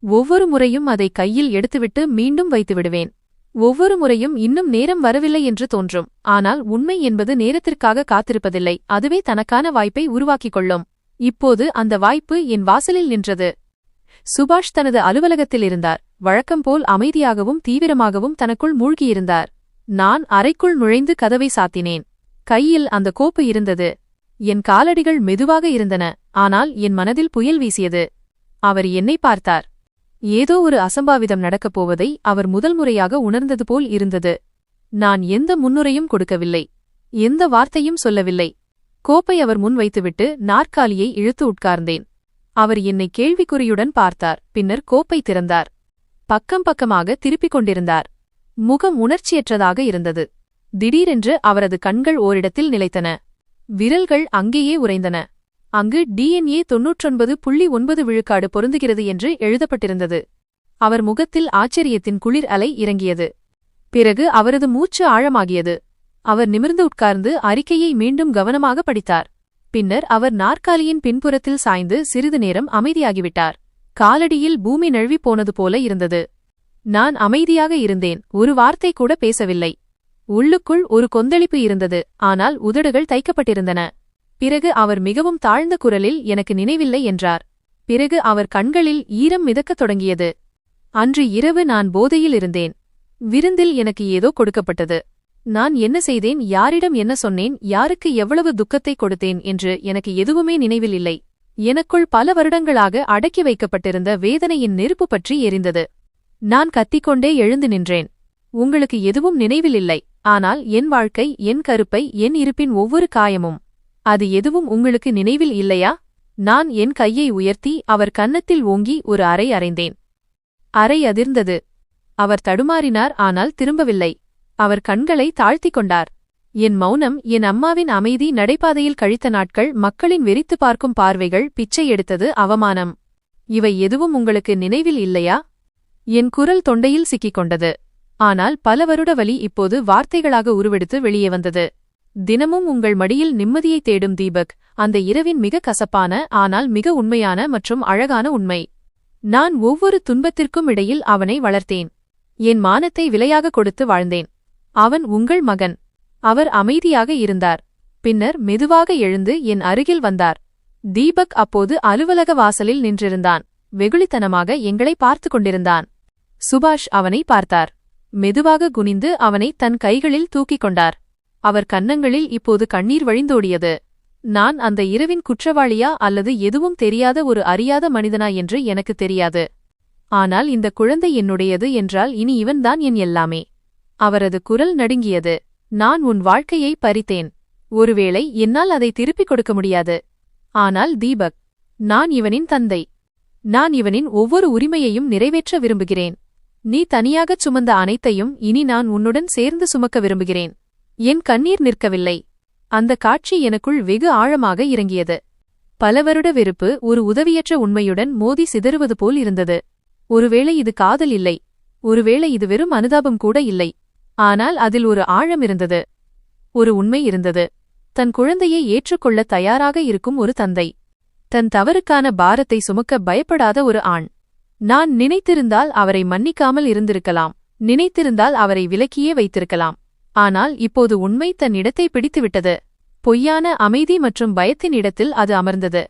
Speaker 1: ஒவ்வொரு முறையும் அதை கையில் எடுத்துவிட்டு மீண்டும் வைத்துவிடுவேன். ஒவ்வொரு முறையும் இன்னும் நேரம் வரவில்லை என்று தோன்றும். ஆனால் உண்மை என்பது நேரத்திற்காக காத்திருப்பதில்லை, அதுவே தனக்கான வாய்ப்பை உருவாக்கிக் கொள்ளும். இப்போது அந்த வாய்ப்பு என் வாசலில் நின்றது. சுபாஷ் தனது அலுவலகத்தில் இருந்தார். வழக்கம்போல் அமைதியாகவும் தீவிரமாகவும் தனக்குள் மூழ்கியிருந்தார். நான் அறைக்குள் நுழைந்து கதவை சாத்தினேன். கையில் அந்த கோப்பு இருந்தது. என் காலடிகள் மெதுவாக இருந்தன, ஆனால் என் மனதில் புயல் வீசியது. அவர் என்னை பார்த்தார். ஏதோ ஒரு அசம்பாவிதம் நடக்கப் போவதை அவர் முதல் முறையாக உணர்ந்தது போல் இருந்தது. நான் எந்த முன்னுரையும் கொடுக்கவில்லை, எந்த வார்த்தையும் சொல்லவில்லை. கோப்பை அவர் முன் வைத்துவிட்டு நாற்காலியை இழுத்து உட்கார்ந்தேன். அவர் என்னை கேள்விக்குறியுடன் பார்த்தார். பின்னர் கோப்பை திறந்தார். பக்கம் பக்கமாக திருப்பிக் கொண்டிருந்தார். முகம் உணர்ச்சியற்றதாக இருந்தது. திடீரென்று அவரது கண்கள் ஓரிடத்தில் நிலைத்தன. விரல்கள் அங்கேயே உறைந்தன. அங்கு DNA 99.9 விழுக்காடு பொருந்துகிறது என்று எழுதப்பட்டிருந்தது. அவர் முகத்தில் ஆச்சரியத்தின் குளிர் அலை இறங்கியது. பிறகு அவரது மூச்சு ஆழமாகியது. அவர் நிமிர்ந்து உட்கார்ந்து அறிக்கையை மீண்டும் கவனமாக படித்தார். பின்னர் அவர் நாற்காலியின் பின்புறத்தில் சாய்ந்து சிறிது நேரம் அமைதியாகிவிட்டார். காலடியில் பூமி நழுவிப் போனது போல இருந்தது. நான் அமைதியாக இருந்தேன், ஒரு வார்த்தை கூட பேசவில்லை. உள்ளுக்குள் ஒரு கொந்தளிப்பு இருந்தது, ஆனால் உதடுகள் தைக்கப்பட்டிருந்தன. பிறகு அவர் மிகவும் தாழ்ந்த குரலில் எனக்கு நினைவில்லை என்றார். பிறகு அவர் கண்களில் ஈரம் மிதக்கத் தொடங்கியது. அன்று இரவு நான் போதையில் இருந்தேன். விருந்தில் எனக்கு ஏதோ கொடுக்கப்பட்டது. நான் என்ன செய்தேன், யாரிடம் என்ன சொன்னேன், யாருக்கு எவ்வளவு துக்கத்தை கொடுத்தேன் என்று எனக்கு எதுவுமே நினைவில் இல்லை. எனக்குள் பல வருடங்களாக அடக்கி வைக்கப்பட்டிருந்த வேதனையின் நெருப்பு பற்றி எரிந்தது. நான் கத்திக்கொண்டே எழுந்து நின்றேன். உங்களுக்கு எதுவும் நினைவில் இல்லை, ஆனால் என் வாழ்க்கை, என் கருப்பை, என் இருப்பின் ஒவ்வொரு காயமும், அது எதுவும் உங்களுக்கு நினைவில் இல்லையா? நான் என் கையை உயர்த்தி அவர் கன்னத்தில் ஓங்கி ஒரு அறை அறைந்தேன். அறை அதிர்ந்தது. அவர் தடுமாறினார், ஆனால் திரும்பவில்லை. அவர் கண்களை தாழ்த்திக் கொண்டார். என் மௌனம், என் அம்மாவின் அமைதி, நடைபாதையில் கழித்த நாட்கள், மக்களின் வெறித்து பார்க்கும் பார்வைகள், பிச்சை எடுத்தது, அவமானம், இவை எதுவும் உங்களுக்கு நினைவில் இல்லையா? என் குரல் தொண்டையில் சிக்கிக் கொண்டது. ஆனால் பல வருட வலி இப்போது வார்த்தைகளாக உருவெடுத்து வெளியே வந்தது. தினமும் உங்கள் மடியில் நிம்மதியை தேடும் தீபக், அந்த இரவின் மிக கசப்பான ஆனால் மிக உண்மையான மற்றும் அழகான உண்மை. நான் ஒவ்வொரு துன்பத்திற்கும் இடையில் அவனை வளர்த்தேன். என் மானத்தை விலையாக கொடுத்து வாழ்ந்தேன். அவன் உங்கள் மகன். அவர் அமைதியாக இருந்தார். பின்னர் மெதுவாக எழுந்து என் அருகில் வந்தார். தீபக் அப்போது அலுவலக வாசலில் நின்றிருந்தான். வெகுளித்தனமாக எங்களை பார்த்து கொண்டிருந்தான். சுபாஷ் அவனை பார்த்தார். மெதுவாக குனிந்து அவனை தன் கைகளில் தூக்கிக் கொண்டார். அவர் கன்னங்களில் இப்போது கண்ணீர் வழிந்தோடியது. நான் அந்த இரவின் குற்றவாளியா அல்லது எதுவும் தெரியாத ஒரு அறியாத மனிதனா என்று எனக்கு தெரியாது. ஆனால் இந்த குழந்தை என்னுடையது என்றால் இனி இவன்தான் என் எல்லாமே. அவரது குரல் நடுங்கியது. நான் உன் வாழ்க்கையை பறித்தேன். ஒருவேளை என்னால் அதை திருப்பிக் கொடுக்க முடியாது. ஆனால் தீபக், நான் இவனின் தந்தை. நான் இவனின் ஒவ்வொரு உரிமையையும் நிறைவேற்ற விரும்புகிறேன். நீ தனியாகச் சுமந்த அனைத்தையும் இனி நான் உன்னுடன் சேர்ந்து சுமக்க விரும்புகிறேன். என் கண்ணீர் நிற்கவில்லை. அந்த காட்சி எனக்குள் வெகு ஆழமாக இறங்கியது. பல வருட வெறுப்பு ஒரு உதவியற்ற உண்மையுடன் மோதி சிதறுவது போல் இருந்தது. ஒருவேளை இது காதல் இல்லை. ஒருவேளை இது வெறும் அனுதாபம் கூட இல்லை. ஆனால் அதில் ஒரு ஆழம் இருந்தது. ஒரு உண்மை இருந்தது. தன் குழந்தையை ஏற்றுக்கொள்ள தயாராக இருக்கும் ஒரு தந்தை. தன் தவறுக்கான பாரத்தை சுமக்க பயப்படாத ஒரு ஆண். நான் நினைத்திருந்தால் அவரை மன்னிக்காமல் இருந்திருக்கலாம். நினைத்திருந்தால் அவரை விலக்கியே வைத்திருக்கலாம். ஆனால் இப்போது உண்மை தன் இடத்தை பிடித்துவிட்டது. பொய்யான அமைதி மற்றும் பயத்தின் இடத்தில் அது அமர்ந்தது.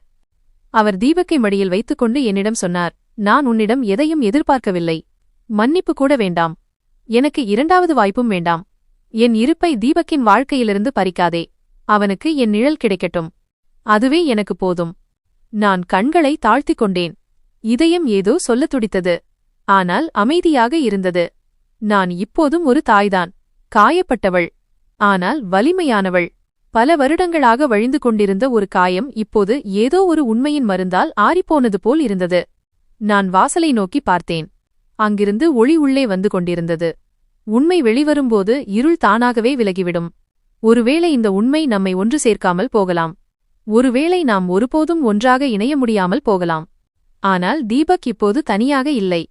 Speaker 1: அவர் தீபக்கை மடியில் வைத்துக்கொண்டு என்னிடம் சொன்னார், நான் உன்னிடம் எதையும் எதிர்பார்க்கவில்லை. மன்னிப்பு கூட வேண்டாம். எனக்கு இரண்டாவது வாய்ப்பும் வேண்டாம். என் இருப்பை தீபக்கின் வாழ்க்கையிலிருந்து பறிக்காதே. அவனுக்கு என் நிழல் கிடைக்கட்டும். அதுவே எனக்கு போதும். நான் கண்களை தாழ்த்திக் கொண்டேன். இதயம் ஏதோ சொல்லத் துடித்தது. ஆனால் அமைதியாக இருந்தது. நான் இப்போதும் ஒரு தாய்தான். காயப்பட்டவள். ஆனால் வலிமையானவள். பல வருடங்களாக வழிந்து கொண்டிருந்த ஒரு காயம் இப்போது ஏதோ ஒரு உண்மையின் மருந்தால் ஆறிப்போனது போல் இருந்தது. நான் வாசலை நோக்கி பார்த்தேன். அங்கிருந்து ஒளி உள்ளே வந்து கொண்டிருந்தது. உண்மை வெளிவரும்போது இருள் தானாகவே விலகிவிடும். ஒருவேளை இந்த உண்மை நம்மை ஒன்று சேர்க்காமல் போகலாம். ஒருவேளை நாம் ஒருபோதும் ஒன்றாக இணைய முடியாமல் போகலாம். ஆனால் தீபக் இப்போது தனியாக இல்லை.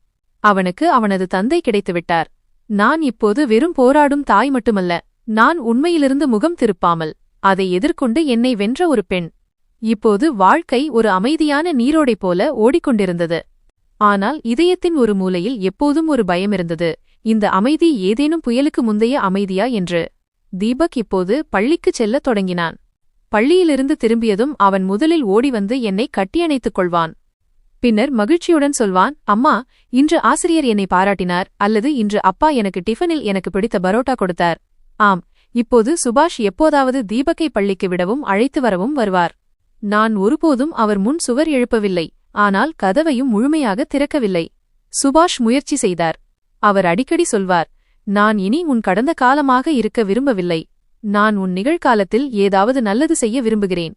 Speaker 1: அவனுக்கு அவனது தந்தை கிடைத்துவிட்டார். நான் இப்போது வெறும் போராடும் தாய் மட்டுமல்ல. நான் உண்மையிலிருந்து முகம் திருப்பாமல் அதை எதிர்கொண்டு என்னை வென்ற ஒரு பெண். இப்போது வாழ்க்கை ஒரு அமைதியான நீரோடை போல ஓடிக்கொண்டிருந்தது. ஆனால் இதயத்தின் ஒரு மூலையில் எப்போதும் ஒரு பயம் இருந்தது. இந்த அமைதி ஏதேனும் புயலுக்கு முந்தைய அமைதியா என்று. தீபக் இப்போது பள்ளிக்குச் செல்லத் தொடங்கினான். பள்ளியிலிருந்து திரும்பியதும் அவன் முதலில் ஓடிவந்து என்னை கட்டியணைத்துக் கொள்வான். பின்னர் மகிழ்ச்சியுடன் சொல்வான், அம்மா, இன்று ஆசிரியர் என்னை பாராட்டினார், அல்லது இன்று அப்பா எனக்கு டிஃபனில் எனக்கு பிடித்த பரோட்டா கொடுத்தார். ஆம், இப்போது சுபாஷ் எப்போதாவது தீபக்கை பள்ளிக்கு விடவும் அழைத்து வரவும் வருவார். நான் ஒருபோதும் அவர் முன் சுவர் எழுப்பவில்லை. ஆனால் கதவையும் முழுமையாக திறக்கவில்லை. சுபாஷ் முயற்சி செய்தார். அவர் அடிக்கடி சொல்வார், நான் இனி உன் கடந்த காலமாக இருக்க விரும்பவில்லை. நான் உன் நிகழ்காலத்தில் ஏதாவது நல்லது செய்ய விரும்புகிறேன்.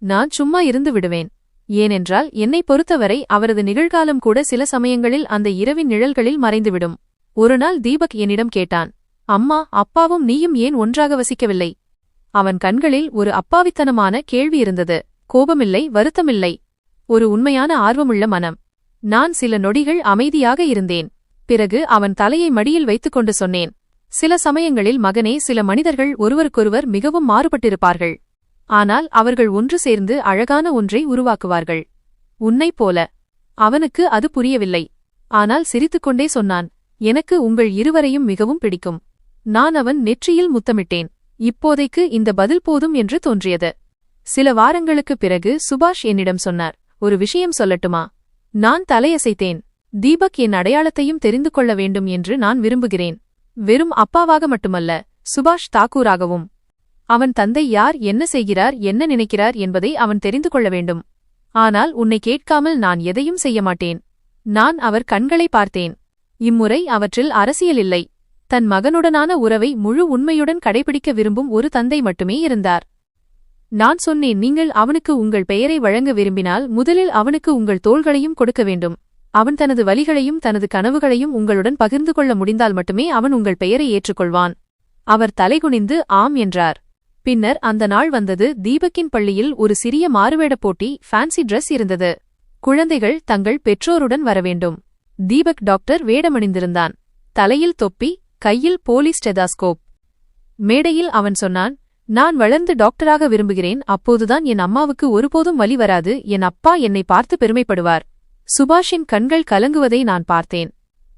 Speaker 1: நான் சும்மா இருந்து விடுவேன். ஏனென்றால் என்னை பொறுத்தவரை அவரது நிகழ்காலம் கூட சில சமயங்களில் அந்த இரவின் நிழல்களில் மறைந்துவிடும். ஒருநாள் தீபக் என்னிடம் கேட்டான், அம்மா, அப்பாவும் நீயும் ஏன் ஒன்றாக வசிக்கவில்லை? அவன் கண்களில் ஒரு அப்பாவித்தனமான கேள்வி இருந்தது. கோபமில்லை, வருத்தமில்லை. ஒரு உண்மையான ஆர்வமுள்ள மனம். நான் சில நொடிகள் அமைதியாக இருந்தேன். பிறகு அவன் தலையை மடியில் வைத்துக்கொண்டு சொன்னேன், சில சமயங்களில் மகனே, சில மனிதர்கள் ஒருவருக்கொருவர் மிகவும் மாறுபட்டிருப்பார்கள். ஆனால் அவர்கள் ஒன்று சேர்ந்து அழகான ஒன்றை உருவாக்குவார்கள். உன்னைப் போல. அவனுக்கு அது புரியவில்லை. ஆனால் சிரித்துக்கொண்டே சொன்னான், எனக்கு உங்கள் இருவரையும் மிகவும் பிடிக்கும். நான் அவன் நெற்றியில் முத்தமிட்டேன். இப்போதைக்கு இந்த பதில் போதும் என்று தோன்றியது. சில வாரங்களுக்குப் பிறகு சுபாஷ் என்னிடம் சொன்னார், ஒரு விஷயம் சொல்லட்டுமா? நான் தலையசைத்தேன். தீபக் என் அடையாளத்தையும் தெரிந்து கொள்ள வேண்டும் என்று நான் விரும்புகிறேன். வெறும் அப்பாவாக மட்டுமல்ல, சுபாஷ் தாக்கூராகவும். அவன் தந்தை யார், என்ன செய்கிறார், என்ன நினைக்கிறார் என்பதை அவன் தெரிந்து கொள்ள வேண்டும். ஆனால் உன்னை கேட்காமல் நான் எதையும் செய்ய மாட்டேன். நான் அவர் கண்களை பார்த்தேன். இம்முறை அவற்றில் அரசியல் இல்லை. தன் மகனுடனான உறவை முழு உண்மையுடன் கடைபிடிக்க விரும்பும் ஒரு தந்தை மட்டுமே இருந்தார். நான் சொன்னேன், நீங்கள் அவனுக்கு உங்கள் பெயரை வழங்க விரும்பினால் முதலில் அவனுக்கு உங்கள் தோள்களையும் கொடுக்க வேண்டும். அவன் தனது வலிகளையும் தனது கனவுகளையும் உங்களுடன் பகிர்ந்து கொள்ள முடிந்தால் மட்டுமே அவன் உங்கள் பெயரை ஏற்றுக்கொள்வான். அவர் தலைகுனிந்து ஆம் என்றார். பின்னர் அந்த நாள் வந்தது. தீபக்கின் பள்ளியில் ஒரு சிறிய மாறுவேடப் போட்டி, ஃபேன்சி ட்ரெஸ் இருந்தது. குழந்தைகள் தங்கள் பெற்றோருடன் வரவேண்டும். தீபக் டாக்டர் வேடமணிந்திருந்தான். தலையில் தொப்பி, கையில் போலீஸ் ஸ்டெதாஸ்கோப். மேடையில் அவன் சொன்னான், நான் வளர்ந்து டாக்டராக விரும்புகிறேன். அப்போதுதான் என் அம்மாவுக்கு ஒருபோதும் வலி வராது. என் அப்பா என்னை பார்த்து பெருமைப்படுவார். சுபாஷின் கண்கள் கலங்குவதை நான் பார்த்தேன்.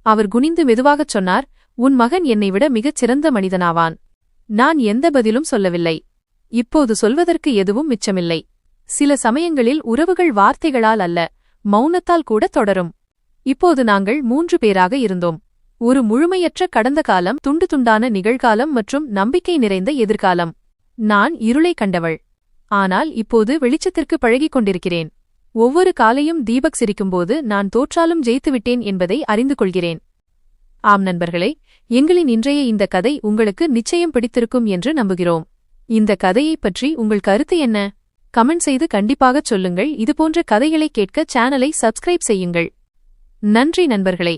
Speaker 1: அவர் குனிந்து மெதுவாகச் சொன்னார், உன் மகன் என்னை விட மிகச் சிறந்த மனிதனாவான். நான் எந்த பதிலும் சொல்லவில்லை. இப்போது சொல்வதற்கு எதுவும் மிச்சமில்லை. சில சமயங்களில் உறவுகள் வார்த்தைகளால் அல்ல, மௌனத்தால் கூட தொடரும். இப்போது நாங்கள் 3 பேராக இருந்தோம். ஒரு முழுமையற்ற கடந்த காலம், துண்டு துண்டான நிகழ்காலம் மற்றும் நம்பிக்கை நிறைந்த எதிர்காலம். நான் இருளை கண்டவள். ஆனால் இப்போது வெளிச்சத்திற்கு பழகிக் கொண்டிருக்கிறேன். ஒவ்வொரு காலையும் தீபக் சிரிக்கும்போது நான் தோற்றாலும் ஜெயித்துவிட்டேன் என்பதை அறிந்து கொள்கிறேன். ஆம் நண்பர்களே, எங்களின் இன்றைய இந்த கதை உங்களுக்கு நிச்சயம் பிடித்திருக்கும் என்று நம்புகிறோம். இந்த கதையைப் பற்றி உங்கள் கருத்து என்ன? கமெண்ட் செய்து கண்டிப்பாகச் சொல்லுங்கள். இதுபோன்ற கதைகளை கேட்க சேனலை சப்ஸ்கிரைப் செய்யுங்கள். நன்றி நண்பர்களே.